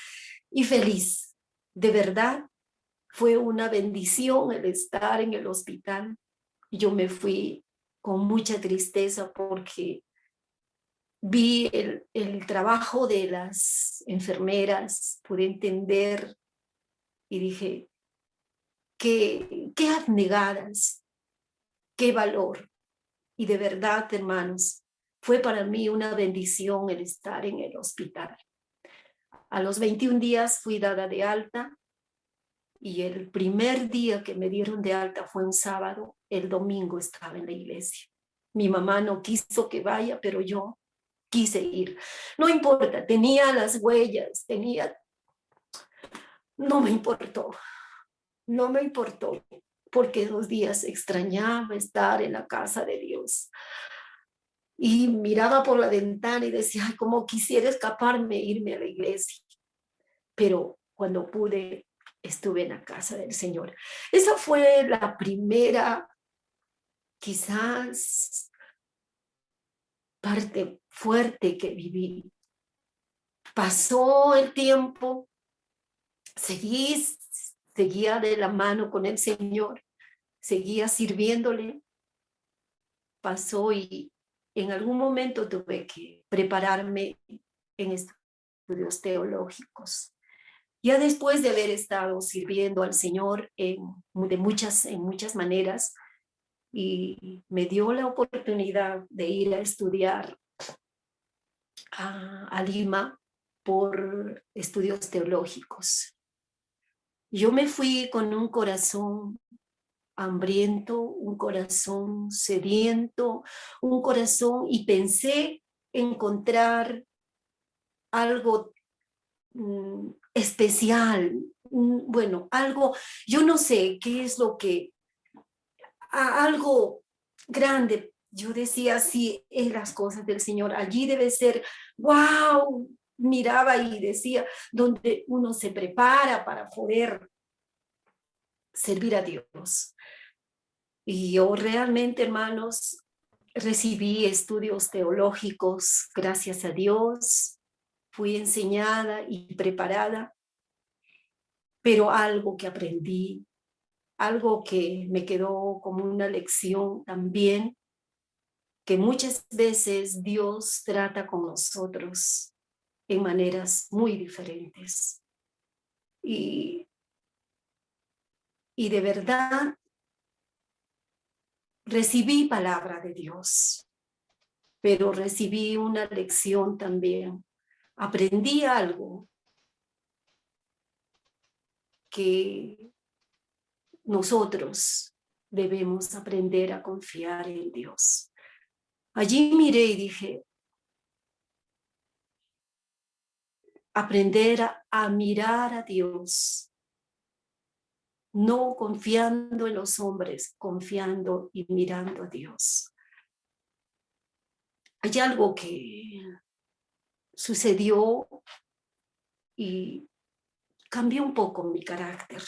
y feliz. De verdad, Fue una bendición el estar en el hospital. Yo me fui con mucha tristeza porque vi el trabajo de las enfermeras, pude entender y dije, qué abnegadas, qué valor. Y de verdad, hermanos, fue para mí una bendición el estar en el hospital. A los 21 días fui dada de alta y el primer día que me dieron de alta fue un sábado, el domingo estaba en la iglesia. Mi mamá no quiso que vaya, pero yo quise ir. No importa, tenía las huellas, no me importó, porque esos días extrañaba estar en la casa de Dios. Y miraba por la ventana y decía, ay, cómo quisiera escaparme e irme a la iglesia. Pero cuando pude, estuve en la casa del Señor. Esa fue la primera, quizás, parte fuerte que viví. Pasó el tiempo, seguía de la mano con el Señor, seguía sirviéndole. Pasó y en algún momento tuve que prepararme en estudios teológicos. Ya después de haber estado sirviendo al Señor en muchas maneras, y me dio la oportunidad de ir a estudiar a Lima por estudios teológicos. Yo me fui con un corazón hambriento, un corazón sediento, un corazón, y pensé encontrar algo especial, bueno, algo, yo no sé qué es lo que, algo grande. Yo decía, sí, es las cosas del Señor, allí debe ser, wow, miraba y decía, donde uno se prepara para poder servir a Dios. Y yo realmente, hermanos, recibí estudios teológicos, gracias a Dios, fui enseñada y preparada, pero algo que aprendí, algo que me quedó como una lección también, que muchas veces Dios trata con nosotros en maneras muy diferentes. Y, y de verdad recibí palabra de Dios, pero recibí una lección también. Aprendí algo que nosotros debemos aprender a confiar en Dios. Allí miré y dije, aprender a mirar a Dios, no confiando en los hombres, confiando y mirando a Dios. Hay algo que sucedió y cambió un poco mi carácter.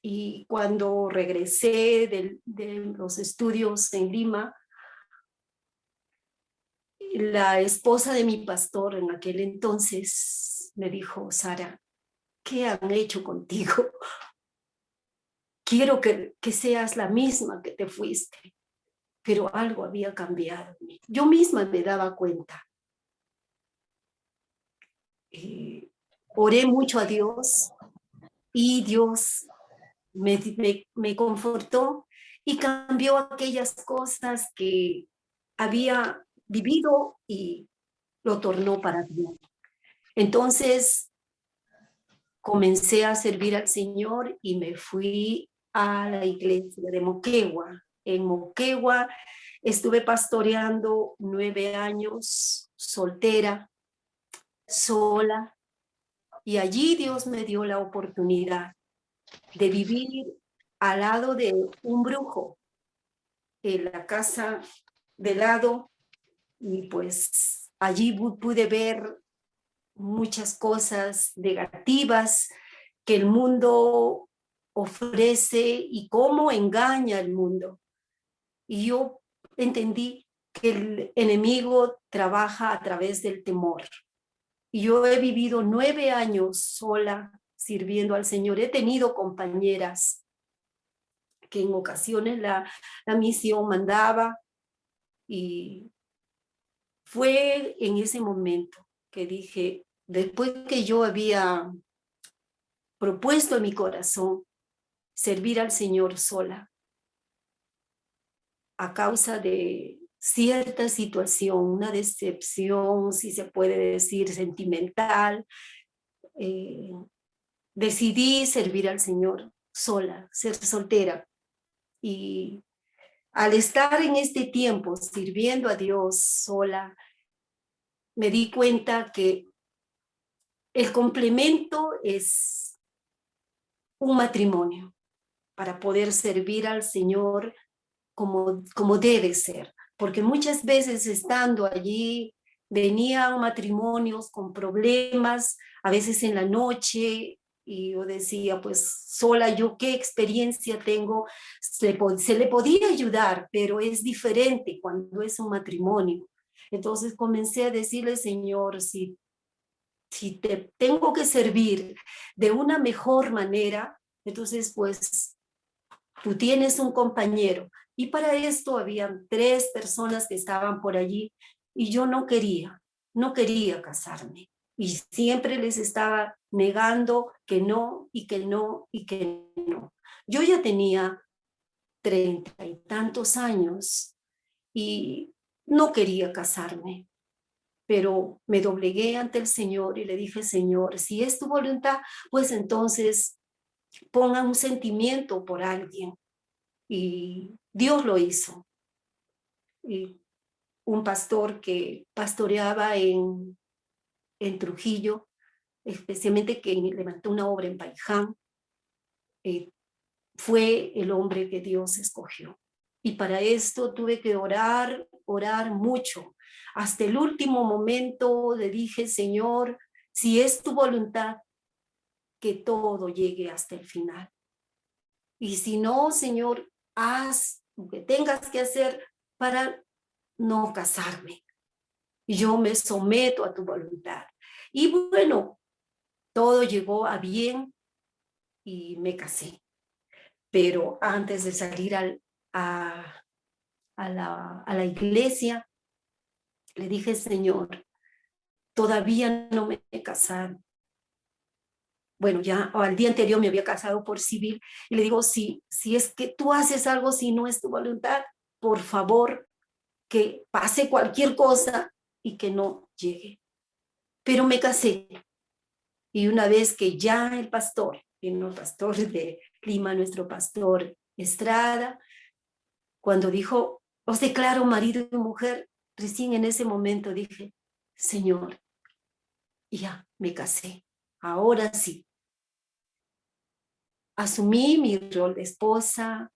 Y cuando regresé de los estudios en Lima, la esposa de mi pastor en aquel entonces me dijo, Sara, ¿qué han hecho contigo? Quiero que seas la misma que te fuiste. Pero algo había cambiado en mí. Yo misma me daba cuenta. Oré mucho a Dios y Dios me confortó y cambió aquellas cosas que había vivido y lo tornó para bien. Entonces comencé a servir al Señor y me fui a la iglesia de Moquegua. En Moquegua estuve pastoreando 9 años, soltera, sola, y allí Dios me dio la oportunidad de vivir al lado de un brujo en la casa de lado, y pues allí pude ver muchas cosas negativas que el mundo ofrece y cómo engaña al mundo. Y yo entendí que el enemigo trabaja a través del temor. Y yo he vivido 9 años sola, sirviendo al Señor. He tenido compañeras que en ocasiones la misión mandaba, y fue en ese momento que dije, después que yo había propuesto en mi corazón servir al Señor sola, a causa de cierta situación, una decepción, si se puede decir, sentimental, decidí servir al Señor sola, ser soltera. Y al estar en este tiempo sirviendo a Dios sola, me di cuenta que el complemento es un matrimonio para poder servir al Señor como debe ser. Porque muchas veces estando allí venían matrimonios con problemas, a veces en la noche, y yo decía, pues sola yo qué experiencia tengo, se le podía ayudar, pero es diferente cuando es un matrimonio. Entonces comencé a decirle, Señor, si te tengo que servir de una mejor manera, entonces pues tú tienes un compañero. Y para esto habían 3 personas que estaban por allí, y yo no quería casarme. Y siempre les estaba negando que no, y que no, y que no. Yo ya tenía 30 y tantos años y no quería casarme, pero me doblegué ante el Señor y le dije, Señor, si es tu voluntad, pues entonces ponga un sentimiento por alguien. Y Dios lo hizo. Y un pastor que pastoreaba en Trujillo, especialmente que levantó una obra en Paiján, eh, fue el hombre que Dios escogió. Y para esto tuve que orar mucho. Hasta el último momento le dije, Señor, si es tu voluntad, que todo llegue hasta el final. Y si no, Señor, haz lo que tengas que hacer para no casarme. Yo me someto a tu voluntad. Y bueno, todo llegó a bien y me casé. Pero antes de salir a la iglesia, le dije, Señor, todavía no me he casado. Bueno, ya al día anterior me había casado por civil, y le digo, si es que tú haces algo, si no es tu voluntad, por favor, que pase cualquier cosa y que no llegue. Pero me casé. Y una vez que ya el pastor, el pastor de Lima, nuestro pastor Estrada, cuando dijo, os declaro marido y mujer, recién en ese momento dije, Señor, ya me casé, ahora sí. Asumí mi rol de esposa,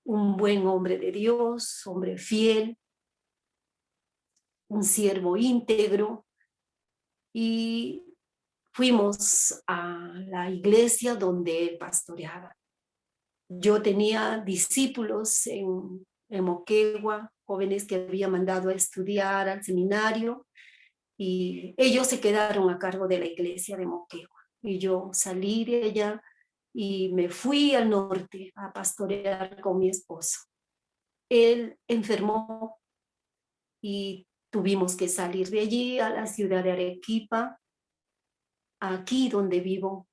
un buen hombre de Dios, hombre fiel, un siervo íntegro, y fuimos a la iglesia donde él pastoreaba. Yo tenía discípulos en Moquegua, jóvenes que había mandado a estudiar al seminario, y ellos se quedaron a cargo de la iglesia de Moquegua. Y yo salí de allá y me fui al norte a pastorear con mi esposo. Él enfermó y tuvimos que salir de allí a la ciudad de Arequipa, aquí donde vivo,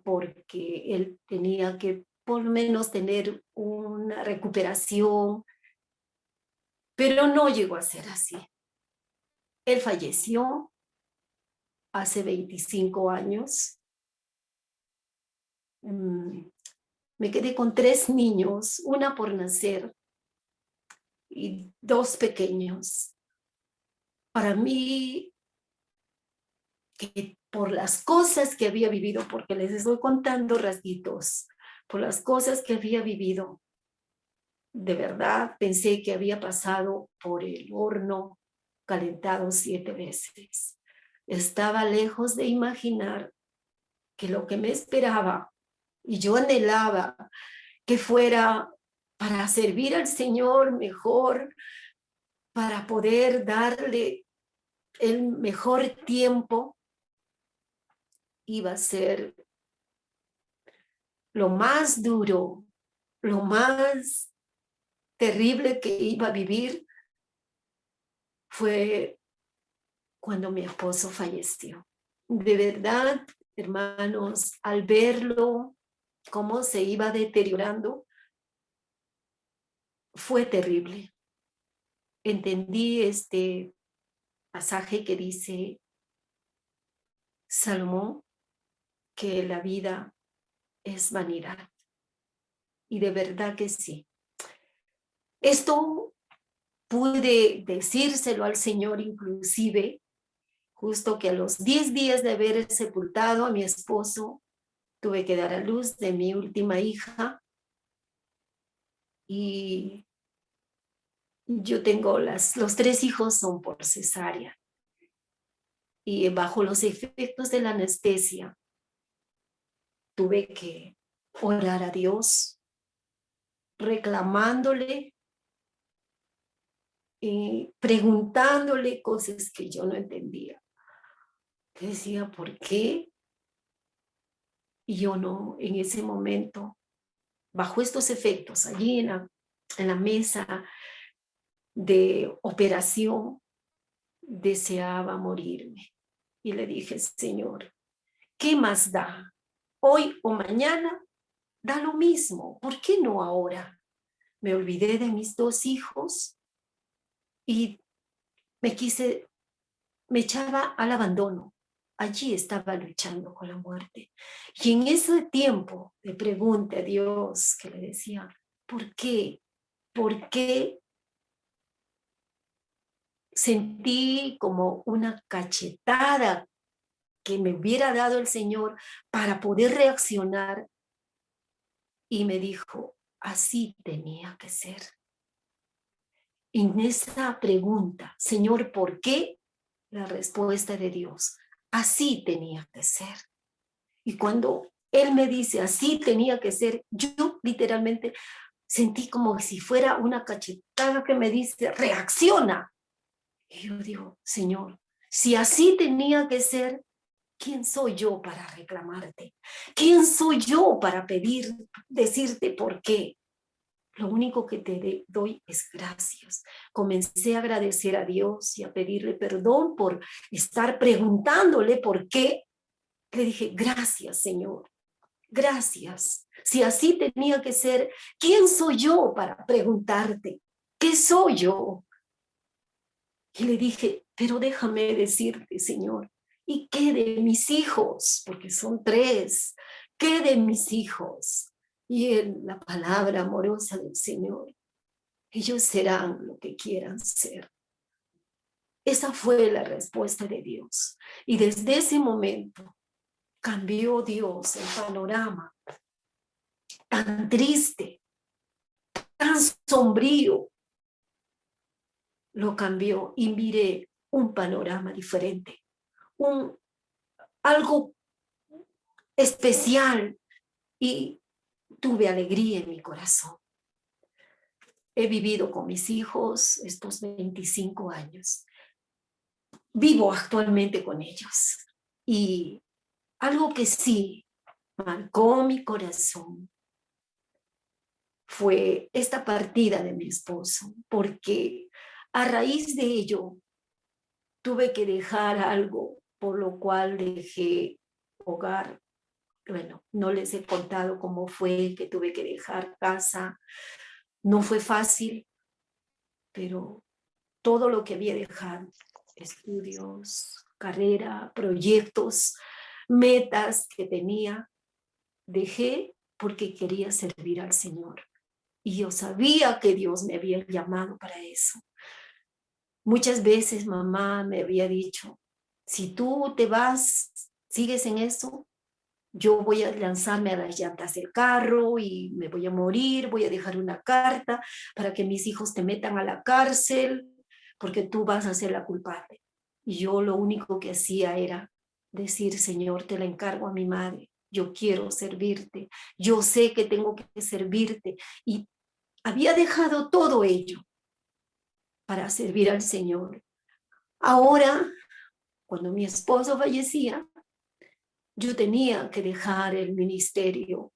porque él tenía que por lo menos tener una recuperación, pero no llegó a ser así. Él falleció hace 25 años. Me quedé con 3 niños, una por nacer y 2 pequeños. Para mí, que por las cosas que había vivido, porque les estoy contando rasguitos, por las cosas que había vivido, de verdad pensé que había pasado por el horno calentado 7 veces. Estaba lejos de imaginar que lo que me esperaba, y yo anhelaba que fuera para servir al Señor mejor, para poder darle el mejor tiempo, iba a ser lo más duro, lo más terrible que iba a vivir fue cuando mi esposo falleció. De verdad, hermanos, al verlo, cómo se iba deteriorando, fue terrible. Entendí este pasaje que dice Salomón, que la vida es vanidad. Y de verdad que sí. Esto pude decírselo al Señor inclusive, justo que a los 10 días de haber sepultado a mi esposo, tuve que dar a luz de mi última hija. Y yo tengo los 3 hijos son por cesárea. Y bajo los efectos de la anestesia, tuve que orar a Dios, reclamándole y preguntándole cosas que yo no entendía. Decía, ¿por qué? Y yo no, en ese momento, bajo estos efectos, allí en la mesa de operación, deseaba morirme. Y le dije, Señor, ¿qué más da? Hoy o mañana da lo mismo. ¿Por qué no ahora? Me olvidé de mis 2 hijos y me echaba al abandono. Allí estaba luchando con la muerte. Y en ese tiempo le pregunté a Dios, que le decía, ¿por qué? ¿Por qué sentí como una cachetada que me hubiera dado el Señor para poder reaccionar? Y me dijo, así tenía que ser. En esa pregunta, Señor, ¿por qué? La respuesta de Dios, así tenía que ser. Y cuando Él me dice, así tenía que ser, yo literalmente sentí como si fuera una cachetada que me dice, reacciona. Y yo digo, Señor, si así tenía que ser, ¿quién soy yo para reclamarte? ¿Quién soy yo para decirte por qué? Lo único que te doy es gracias. Comencé a agradecer a Dios y a pedirle perdón por estar preguntándole por qué. Le dije, gracias, Señor, gracias. Si así tenía que ser, ¿quién soy yo para preguntarte? ¿Qué soy yo? Y le dije, pero déjame decirte, Señor, ¿y qué de mis hijos? Porque son 3. ¿Qué de mis hijos? Y en la palabra amorosa del Señor, ellos serán lo que quieran ser. Esa fue la respuesta de Dios. Y desde ese momento cambió Dios el panorama tan triste, tan sombrío. Lo cambió y miré un panorama diferente, algo especial, y tuve alegría en mi corazón. He vivido con mis hijos estos 25 años. Vivo actualmente con ellos. Y algo que sí marcó mi corazón fue esta partida de mi esposo, porque a raíz de ello tuve que dejar algo, por lo cual dejé hogar. Bueno, no les he contado cómo fue que tuve que dejar casa. No fue fácil, pero todo lo que había dejado, estudios, carrera, proyectos, metas que tenía, dejé porque quería servir al Señor. Y yo sabía que Dios me había llamado para eso. Muchas veces mamá me había dicho, si tú te vas, sigues en eso, yo voy a lanzarme a las llantas del carro y me voy a morir, voy a dejar una carta para que mis hijos te metan a la cárcel porque tú vas a ser la culpable. Y yo lo único que hacía era decir, Señor, te la encargo a mi madre, yo quiero servirte, yo sé que tengo que servirte. Y había dejado todo ello para servir al Señor. Ahora, cuando mi esposo fallecía, yo tenía que dejar el ministerio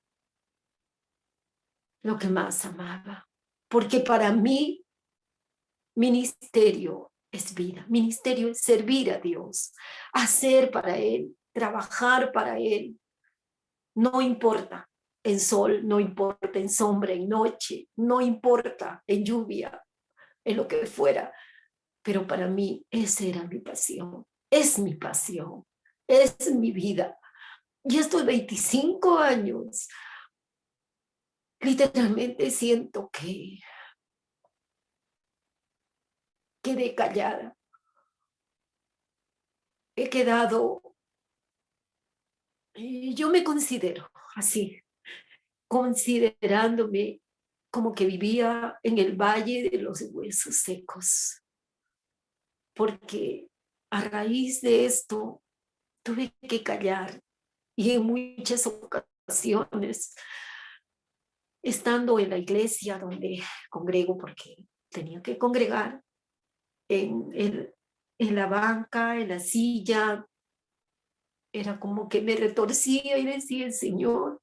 lo que más amaba, porque para mí ministerio es vida, ministerio es servir a Dios, hacer para Él, trabajar para Él, no importa en sol, no importa en sombra, en noche, no importa en lluvia, en lo que fuera, pero para mí esa era mi pasión, es mi pasión, es mi vida. Y estos 25 años, literalmente siento que quedé callada, he quedado, yo me considero así, considerándome como que vivía en el valle de los huesos secos, porque a raíz de esto tuve que callar y en muchas ocasiones, estando en la iglesia donde congrego, porque tenía que congregar, en la banca, en la silla, era como que me retorcía y decía, Señor,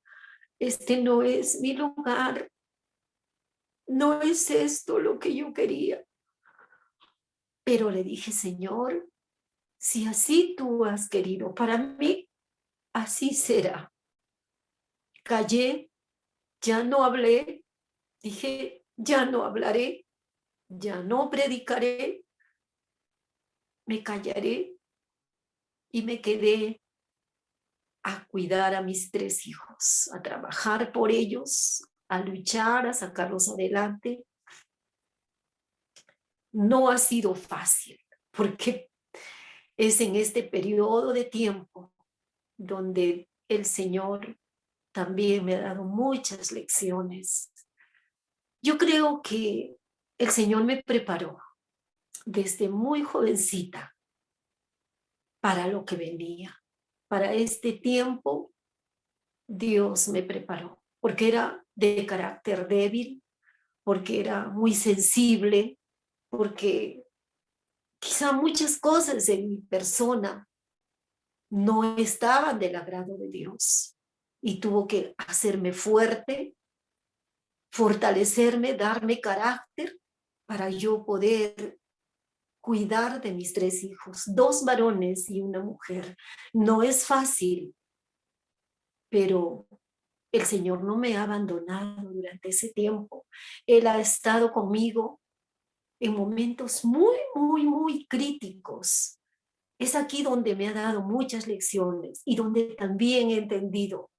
este no es mi lugar, no es esto lo que yo quería. Pero le dije, Señor, si así tú has querido para mí, así será. Callé, ya no hablé, dije, ya no hablaré, ya no predicaré, me callaré y me quedé a cuidar a mis 3 hijos, a trabajar por ellos, a luchar, a sacarlos adelante. No ha sido fácil, porque es en este periodo de tiempo donde el Señor también me ha dado muchas lecciones. Yo creo que el Señor me preparó desde muy jovencita para lo que venía. Para este tiempo, Dios me preparó, porque era de carácter débil, porque era muy sensible, porque quizá muchas cosas en mi persona no estaban del agrado de Dios. Y tuvo que hacerme fuerte, fortalecerme, darme carácter para yo poder cuidar de mis 3 hijos, 2 varones y una mujer. No es fácil, pero el Señor no me ha abandonado durante ese tiempo. Él ha estado conmigo en momentos muy, muy, muy críticos. Es aquí donde me ha dado muchas lecciones y donde también he entendido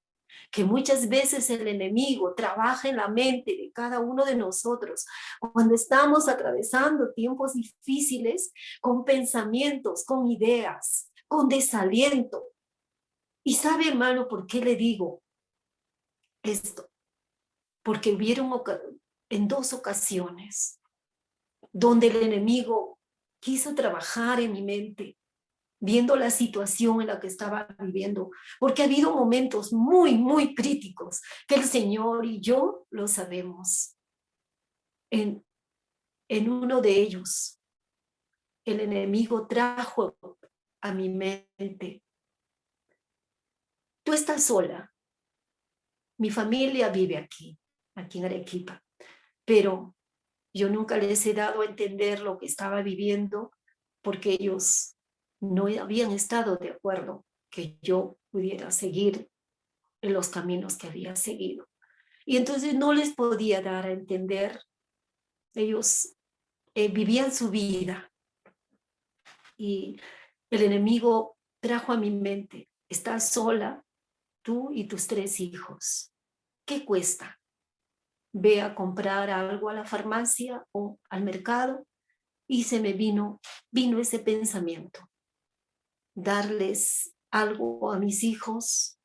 que muchas veces el enemigo trabaja en la mente de cada uno de nosotros cuando estamos atravesando tiempos difíciles con pensamientos, con ideas, con desaliento. Y sabe, hermano, ¿por qué le digo esto? Porque hubieron en 2 ocasiones donde el enemigo quiso trabajar en mi mente, viendo la situación en la que estaba viviendo, porque ha habido momentos muy, muy críticos que el Señor y yo lo sabemos. En, en uno de ellos, el enemigo trajo a mi mente, tú estás sola, mi familia vive aquí en Arequipa, pero yo nunca les he dado a entender lo que estaba viviendo porque ellos no habían estado de acuerdo que yo pudiera seguir en los caminos que había seguido. Y entonces no les podía dar a entender, ellos vivían su vida y el enemigo trajo a mi mente, estás sola, tú y tus 3 hijos, ¿qué cuesta? Ve a comprar algo a la farmacia o al mercado y se me vino ese pensamiento, darles algo a mis hijos,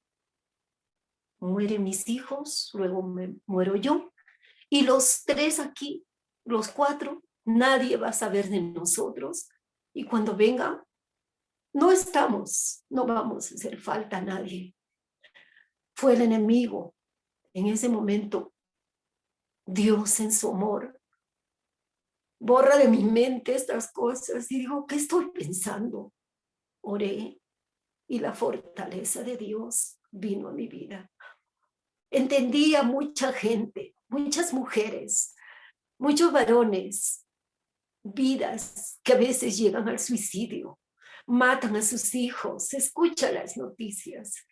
mueren mis hijos, luego me muero yo, y los 3 aquí, los 4, nadie va a saber de nosotros, y cuando venga, no estamos, no vamos a hacer falta a nadie. Fue el enemigo, en ese momento, Dios en su amor, borra de mi mente estas cosas, y digo, ¿qué estoy pensando? Oré, y la fortaleza de Dios vino a mi vida. Entendí a mucha gente muchas mujeres, muchos varones, vidas que a veces llegan al suicidio, matan a sus hijos, escucha las noticias,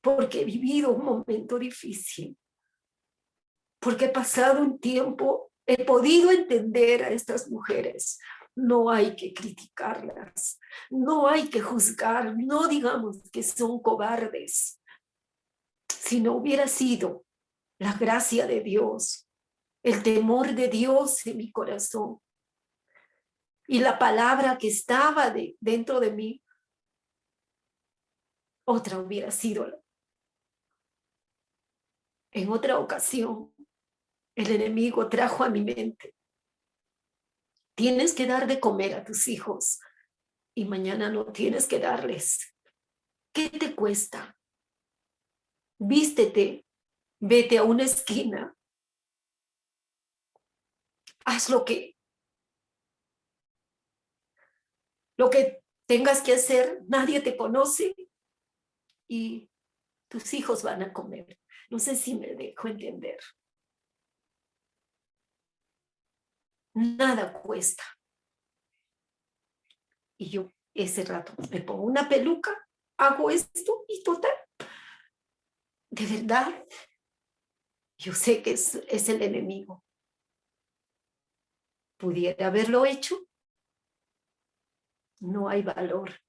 porque he vivido un momento difícil, porque he pasado un tiempo, he podido entender a estas mujeres. No hay que criticarlas, no hay que juzgar, no digamos que son cobardes. Si no hubiera sido la gracia de Dios, el temor de Dios en mi corazón y la palabra que estaba dentro de mí, otra hubiera sido. En otra ocasión, el enemigo trajo a mi mente: tienes que dar de comer a tus hijos y mañana no tienes que darles. ¿Qué te cuesta? Vístete, vete a una esquina, haz lo que tengas que hacer, nadie te conoce y tus hijos van a comer. No sé si me dejo entender. Nada cuesta. Y yo ese rato me pongo una peluca, hago esto y total. De verdad, yo sé que es el enemigo. Pudiera haberlo hecho. No hay valor.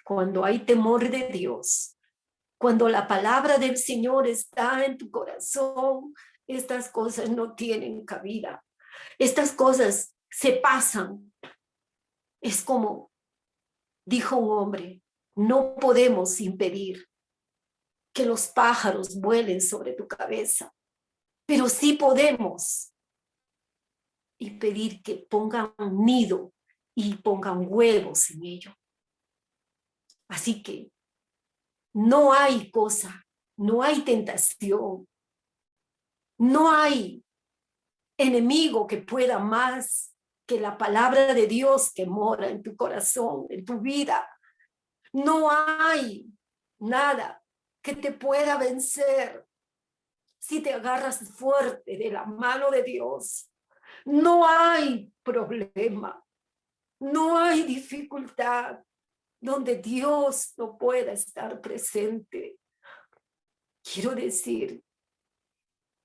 Cuando hay temor de Dios, cuando la palabra del Señor está en tu corazón, estas cosas no tienen cabida. Estas cosas se pasan. Es como dijo un hombre: no podemos impedir que los pájaros vuelen sobre tu cabeza, pero sí podemos impedir que pongan nido y pongan huevos en ello. Así que no hay cosa, no hay tentación, no hay enemigo que pueda más que la palabra de Dios que mora en tu corazón, en tu vida. No hay nada que te pueda vencer si te agarras fuerte de la mano de Dios. No hay problema, no hay dificultad donde Dios no pueda estar presente. Quiero decir,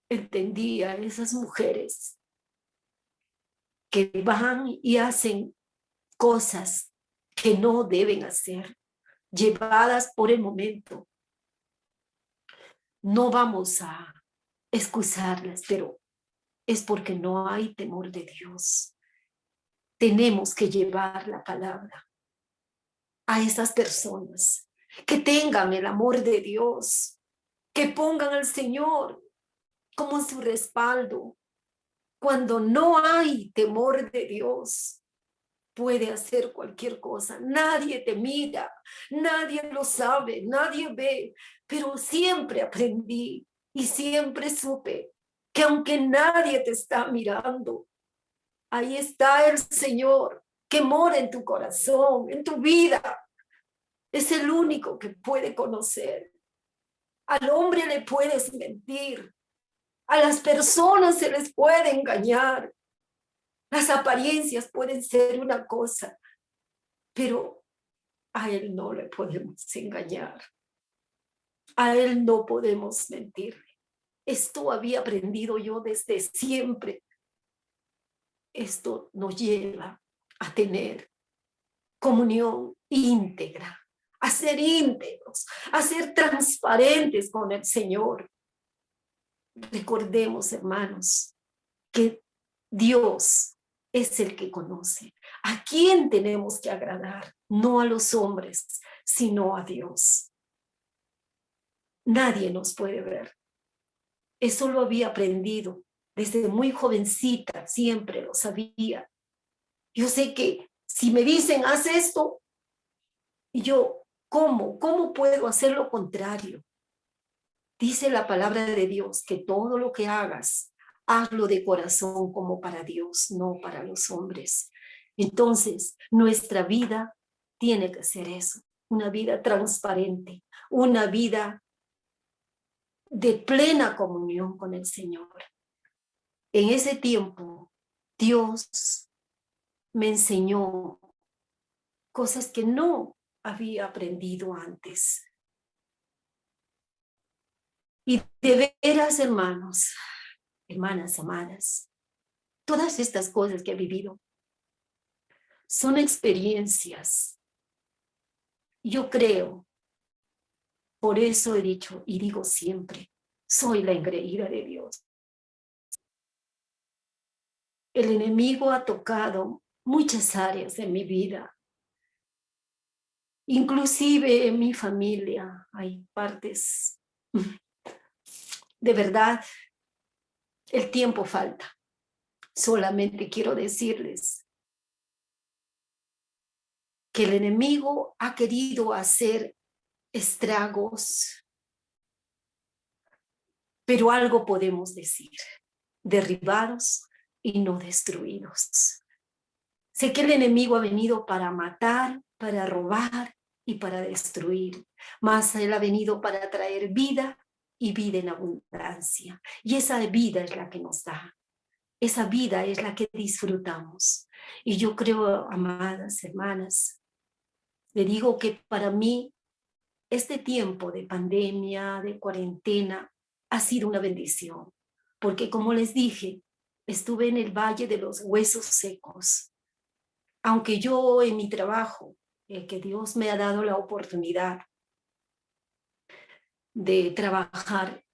entendí a esas mujeres que van y hacen cosas que no deben hacer, llevadas por el momento. No vamos a excusarlas, pero es porque no hay temor de Dios. Tenemos que llevar la palabra a esas personas, que tengan el amor de Dios, que pongan al Señor como su respaldo. Cuando no hay temor de Dios, puede hacer cualquier cosa. Nadie te mira, nadie lo sabe, nadie ve, pero siempre aprendí y siempre supe que aunque nadie te está mirando, ahí está el Señor que mora en tu corazón, en tu vida. Es el único que puede conocer. Al hombre le puedes mentir, a las personas se les puede engañar. Las apariencias pueden ser una cosa, pero a él no le podemos engañar. A él no podemos mentirle. Esto había aprendido yo desde siempre. Esto nos lleva a tener comunión íntegra, a ser íntegros, a ser transparentes con el Señor. Recordemos, hermanos, que Dios es el que conoce a quién tenemos que agradar, no a los hombres, sino a Dios. Nadie nos puede ver. Eso lo había aprendido desde muy jovencita, siempre lo sabía. Yo sé que si me dicen, haz esto, y yo, ¿cómo puedo hacer lo contrario? Dice la palabra de Dios que todo lo que hagas, hazlo de corazón como para Dios, no para los hombres. Entonces, nuestra vida tiene que ser eso, una vida transparente, una vida de plena comunión con el Señor. En ese tiempo, Dios me enseñó cosas que no había aprendido antes. Y de veras, hermanos, hermanas, amadas, todas estas cosas que he vivido son experiencias. Yo creo, por eso he dicho y digo siempre, soy la engreída de Dios. El enemigo ha tocado muchas áreas de mi vida, inclusive en mi familia hay partes. De verdad, el tiempo falta. Solamente quiero decirles que el enemigo ha querido hacer estragos, pero algo podemos decir: derribados y no destruidos. Sé que el enemigo ha venido para matar, para robar y para destruir, mas él ha venido para traer vida y vida en abundancia. Y esa vida es la que nos da. Esa vida es la que disfrutamos. Y yo creo, amadas hermanas, le digo que para mí este tiempo de pandemia, de cuarentena, ha sido una bendición. Porque como les dije, estuve en el Valle de los Huesos Secos. Aunque yo en mi trabajo, que Dios me ha dado la oportunidad de trabajar,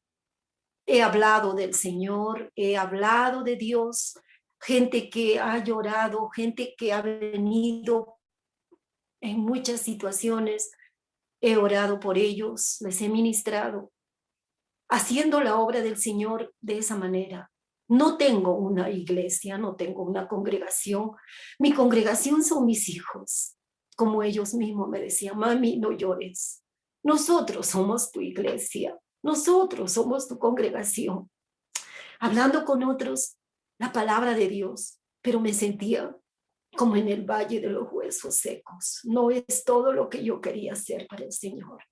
he hablado del Señor, he hablado de Dios, gente que ha llorado, gente que ha venido en muchas situaciones, he orado por ellos, les he ministrado, haciendo la obra del Señor de esa manera. No tengo una iglesia, no tengo una congregación. Mi congregación son mis hijos. Como ellos mismos me decían: mami, no llores. Nosotros somos tu iglesia. Nosotros somos tu congregación. Hablando con otros la palabra de Dios, pero me sentía como en el valle de los huesos secos. No es todo lo que yo quería hacer para el Señor.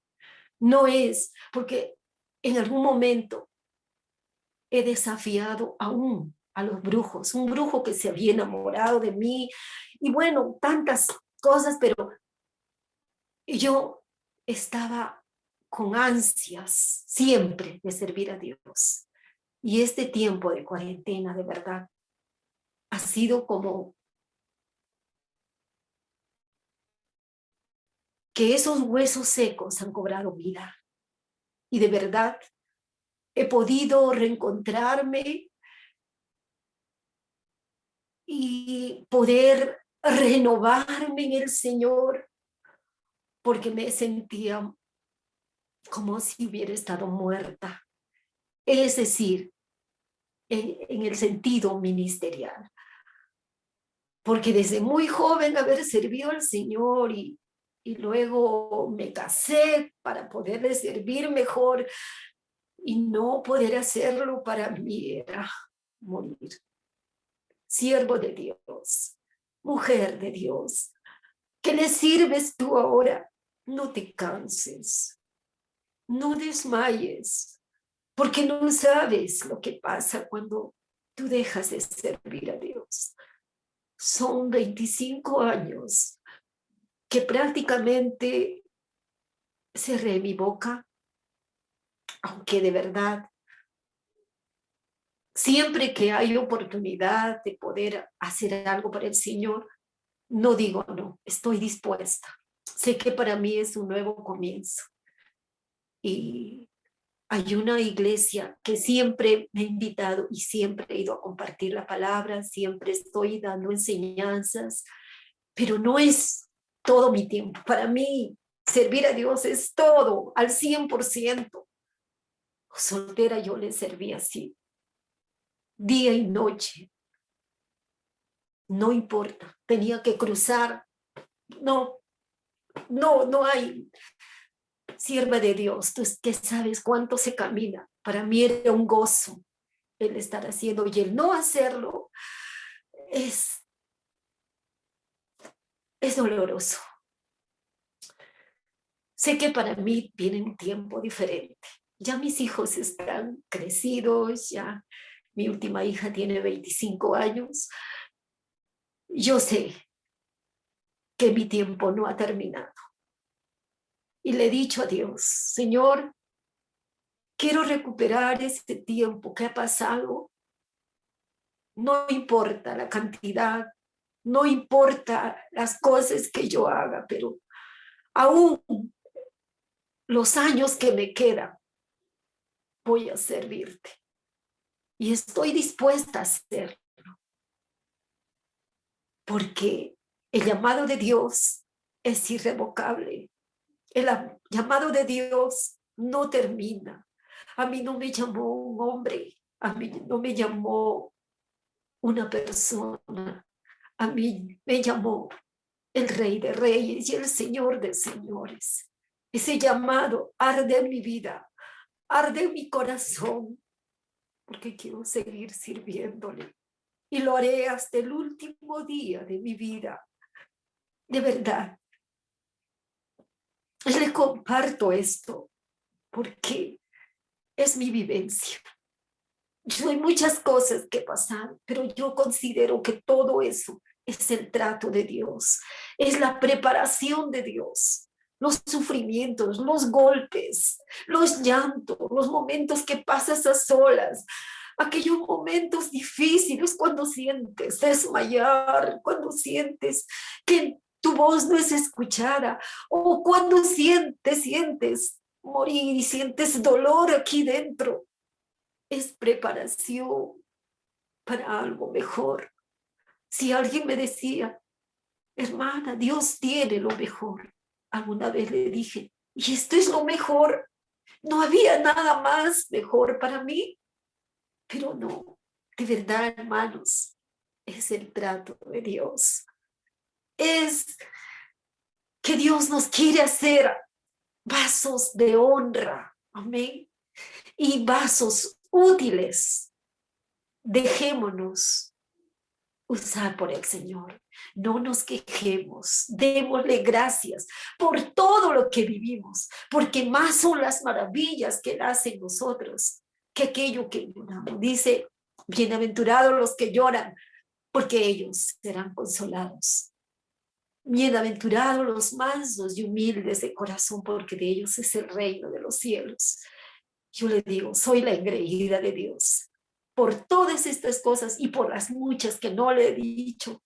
No es, porque en algún momento he desafiado aún a los brujos, un brujo que se había enamorado de mí, y bueno, tantas cosas, pero yo estaba con ansias siempre de servir a Dios. Y este tiempo de cuarentena, de verdad, ha sido como que esos huesos secos han cobrado vida. Y de verdad he podido reencontrarme y poder renovarme en el Señor, porque me sentía como si hubiera estado muerta. Es decir, en el sentido ministerial. Porque desde muy joven haber servido al Señor y luego me casé para poderle servir mejor, y no poder hacerlo para mí era morir. Siervo de Dios, mujer de Dios, ¿qué le sirves tú ahora? No te canses, no desmayes, porque no sabes lo que pasa cuando tú dejas de servir a Dios. Son 25 años que prácticamente cerré mi boca, aunque de verdad, siempre que hay oportunidad de poder hacer algo para el Señor, no digo no, estoy dispuesta. Sé que para mí es un nuevo comienzo. Y hay una iglesia que siempre me ha invitado y siempre he ido a compartir la palabra, siempre estoy dando enseñanzas, pero no es todo mi tiempo. Para mí, servir a Dios es todo, al 100%. Soltera yo le serví así, día y noche. No importa, tenía que cruzar. No, no hay. Sierva de Dios, tú que sabes cuánto se camina. Para mí era un gozo el estar haciendo, y el no hacerlo es doloroso. Sé que para mí viene un tiempo diferente. Ya mis hijos están crecidos, ya mi última hija tiene 25 años. Yo sé que mi tiempo no ha terminado. Y le he dicho a Dios, Señor, quiero recuperar este tiempo que ha pasado. No importa la cantidad, no importa las cosas que yo haga, pero aún los años que me quedan, voy a servirte. Y estoy dispuesta a hacerlo, porque el llamado de Dios es irrevocable. El llamado de Dios no termina. A mí no me llamó un hombre, a mí no me llamó una persona, a mí me llamó el Rey de Reyes y el Señor de Señores. Ese llamado arde en mi vida, arde en mi corazón, porque quiero seguir sirviéndole. Y lo haré hasta el último día de mi vida. De verdad, le comparto esto porque es mi vivencia. Yo hay muchas cosas que pasan, pero yo considero que todo eso es el trato de Dios, es la preparación de Dios. Los sufrimientos, los golpes, los llantos, los momentos que pasas a solas, aquellos momentos difíciles cuando sientes desmayar, cuando sientes que tu voz no es escuchada, o cuando sientes morir y sientes dolor aquí dentro. Es preparación para algo mejor. Si alguien me decía, hermana, Dios tiene lo mejor, alguna vez le dije, y esto es lo mejor, no había nada más mejor para mí, pero no, de verdad, hermanos, es el trato de Dios. Es que Dios nos quiere hacer vasos de honra, amén, y vasos útiles. Dejémonos usar por el Señor. No nos quejemos, démosle gracias por todo lo que vivimos, porque más son las maravillas que Él hace en nosotros que aquello que lloramos. Dice, bienaventurados los que lloran, porque ellos serán consolados. Bienaventurados los mansos y humildes de corazón, porque de ellos es el reino de los cielos. Yo le digo, soy la engreída de Dios por todas estas cosas y por las muchas que no le he dicho.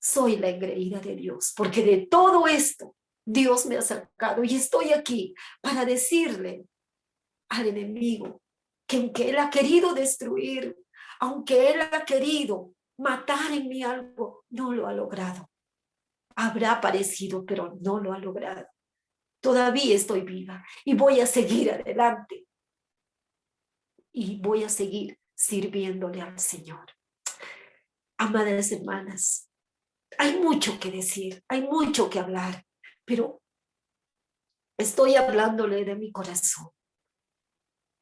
Soy la engreída de Dios, porque de todo esto Dios me ha sacado y estoy aquí para decirle al enemigo que aunque Él ha querido destruir, aunque Él ha querido matar en mí algo, no lo ha logrado. Habrá aparecido, pero no lo ha logrado. Todavía estoy viva y voy a seguir adelante y voy a seguir sirviéndole al Señor. Amadas hermanas, hay mucho que decir, hay mucho que hablar, pero estoy hablándole de mi corazón.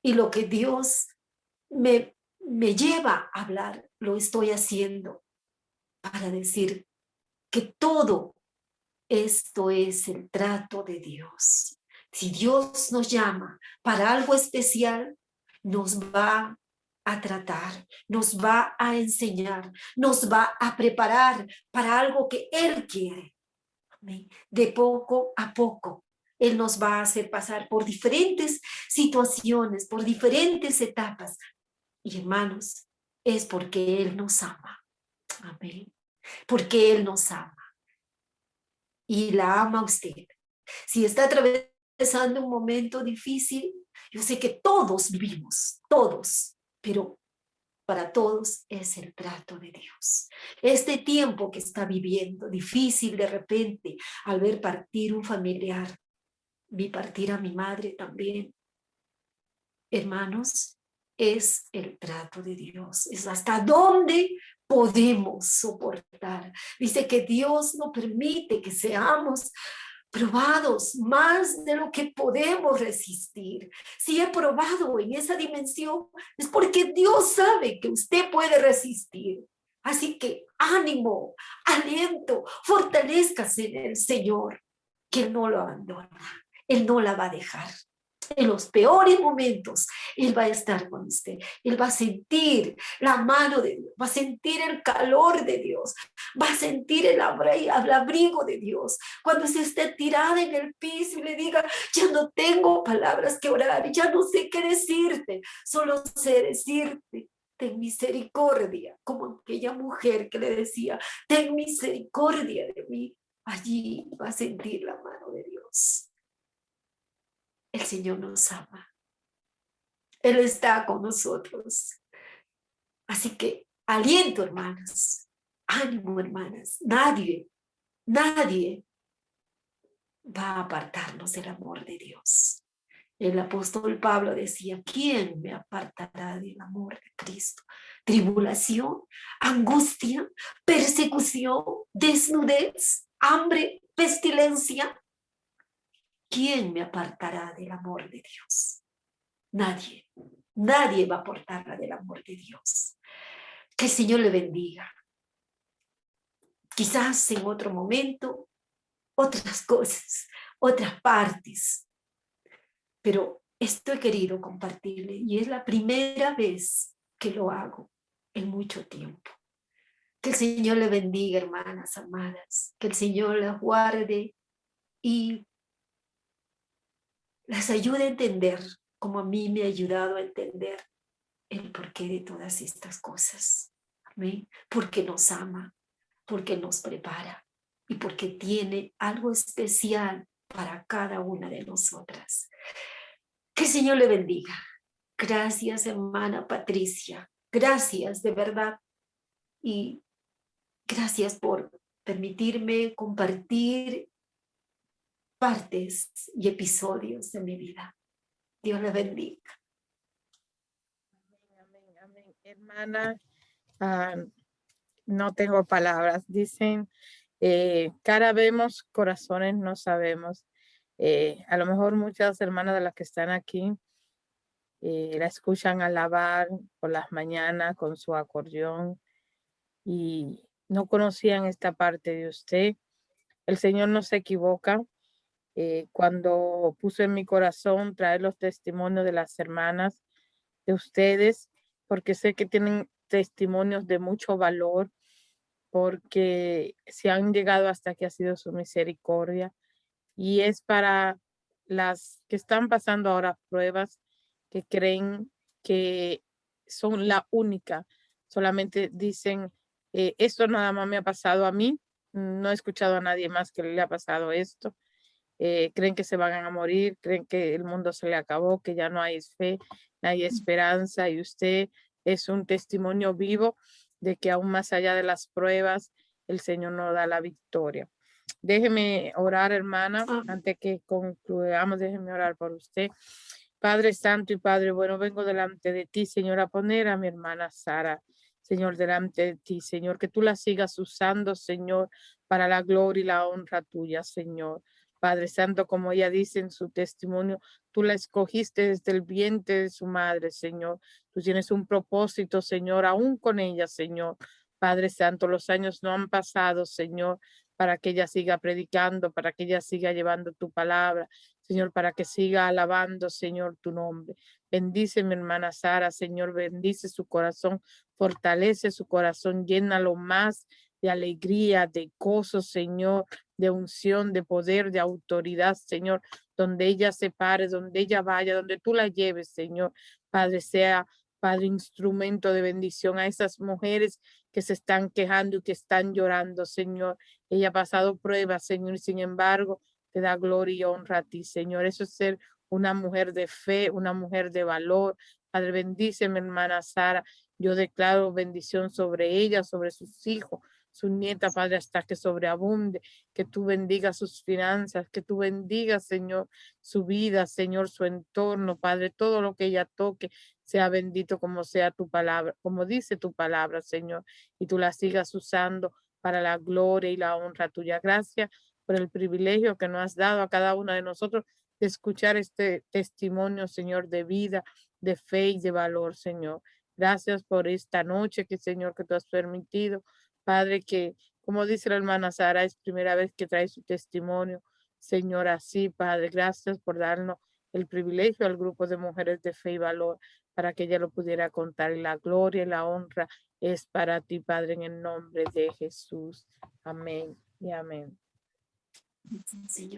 Y lo que Dios me lleva a hablar, lo estoy haciendo para decir que todo esto es el trato de Dios. Si Dios nos llama para algo especial, nos va a tratar, nos va a enseñar, nos va a preparar para algo que Él quiere. De poco a poco, Él nos va a hacer pasar por diferentes situaciones, por diferentes etapas. Y hermanos, es porque Él nos ama. Amén. Porque Él nos ama. Y la ama a usted. Si está atravesando un momento difícil, yo sé que todos vivimos, todos, pero para todos es el trato de Dios. Este tiempo que está viviendo, difícil de repente, al ver partir un familiar, vi partir a mi madre también, hermanos, es el trato de Dios, es hasta dónde podemos soportar. Dice que Dios no permite que seamos probados más de lo que podemos resistir. Si he probado en esa dimensión, es porque Dios sabe que usted puede resistir. Así que ánimo, aliento, fortalezcase en el Señor, que Él no lo abandona, Él no la va a dejar. En los peores momentos, Él va a estar con usted. Él va a sentir la mano de Dios, va a sentir el calor de Dios, va a sentir el abrigo de Dios. Cuando se esté tirada en el piso y le diga, ya no tengo palabras que orar, ya no sé qué decirte, solo sé decirte, ten misericordia, como aquella mujer que le decía, ten misericordia de mí. Allí va a sentir la mano de Dios. El Señor nos ama. Él está con nosotros. Así que aliento, hermanas. Ánimo, hermanas. Nadie va a apartarnos del amor de Dios. El apóstol Pablo decía, ¿quién me apartará del amor de Cristo? Tribulación, angustia, persecución, desnudez, hambre, pestilencia. ¿Quién me apartará del amor de Dios? Nadie va a apartarla del amor de Dios. Que el Señor le bendiga. Quizás en otro momento, otras cosas, otras partes, pero esto he querido compartirle y es la primera vez que lo hago en mucho tiempo. Que el Señor le bendiga, hermanas amadas, que el Señor las guarde y las ayude a entender, como a mí me ha ayudado a entender el porqué de todas estas cosas. Amén. Porque nos ama, porque nos prepara y porque tiene algo especial para cada una de nosotras. Que el Señor le bendiga. Gracias, hermana Patricia. Gracias, de verdad. Y gracias por permitirme compartir partes y episodios de mi vida. Dios le bendiga. Amén, amén. Hermana, no tengo palabras. Dicen, cara vemos, corazones no sabemos. A lo mejor muchas hermanas de las que están aquí la escuchan alabar por las mañanas con su acordeón y no conocían esta parte de usted. El Señor no se equivoca. Cuando puso en mi corazón traer los testimonios de las hermanas, de ustedes, porque sé que tienen testimonios de mucho valor, porque se han llegado hasta que ha sido su misericordia. Y es para las que están pasando ahora pruebas, que creen que son la única, solamente dicen, esto nada más me ha pasado a mí, no he escuchado a nadie más que le ha pasado esto. Creen que se van a morir, creen que el mundo se le acabó, que ya no hay fe, no hay esperanza, y usted es un testimonio vivo de que aún más allá de las pruebas, el Señor nos da la victoria. Déjeme orar, hermana, antes que concluyamos, déjeme orar por usted. Padre Santo y Padre bueno, vengo delante de ti, Señor, a poner a mi hermana Sara, Señor, delante de ti, Señor, que tú la sigas usando, Señor, para la gloria y la honra tuya, Señor. Padre Santo, como ella dice en su testimonio, tú la escogiste desde el vientre de su madre, Señor. Tú tienes un propósito, Señor, aún con ella, Señor. Padre Santo, los años no han pasado, Señor, para que ella siga predicando, para que ella siga llevando tu palabra, Señor, para que siga alabando, Señor, tu nombre. Bendice mi hermana Sara, Señor, bendice su corazón, fortalece su corazón, llénalo más de alegría, de gozo, Señor, de unción, de poder, de autoridad, Señor, donde ella se pare, donde ella vaya, donde tú la lleves, Señor. Padre, sea, Padre, instrumento de bendición a esas mujeres que se están quejando y que están llorando, Señor. Ella ha pasado pruebas, Señor, y sin embargo, te da gloria y honra a ti, Señor. Eso es ser una mujer de fe, una mujer de valor. Padre, bendice mi hermana Sara. Yo declaro bendición sobre ella, sobre sus hijos, su nieta, Padre, hasta que sobreabunde, que tú bendigas sus finanzas, que tú bendigas, Señor, su vida, Señor, su entorno, Padre, todo lo que ella toque, sea bendito como sea tu palabra, como dice tu palabra, Señor, y tú la sigas usando para la gloria y la honra tuya. Gracias por el privilegio que nos has dado a cada uno de nosotros de escuchar este testimonio, Señor, de vida, de fe y de valor, Señor. Gracias por esta noche que, Señor, que tú has permitido, Padre, que, como dice la hermana Sara, es primera vez que trae su testimonio, Señor, así, Padre. Gracias por darnos el privilegio al grupo de mujeres de fe y valor para que ella lo pudiera contar. Y la gloria y la honra es para ti, Padre, en el nombre de Jesús. Amén y amén. Señor.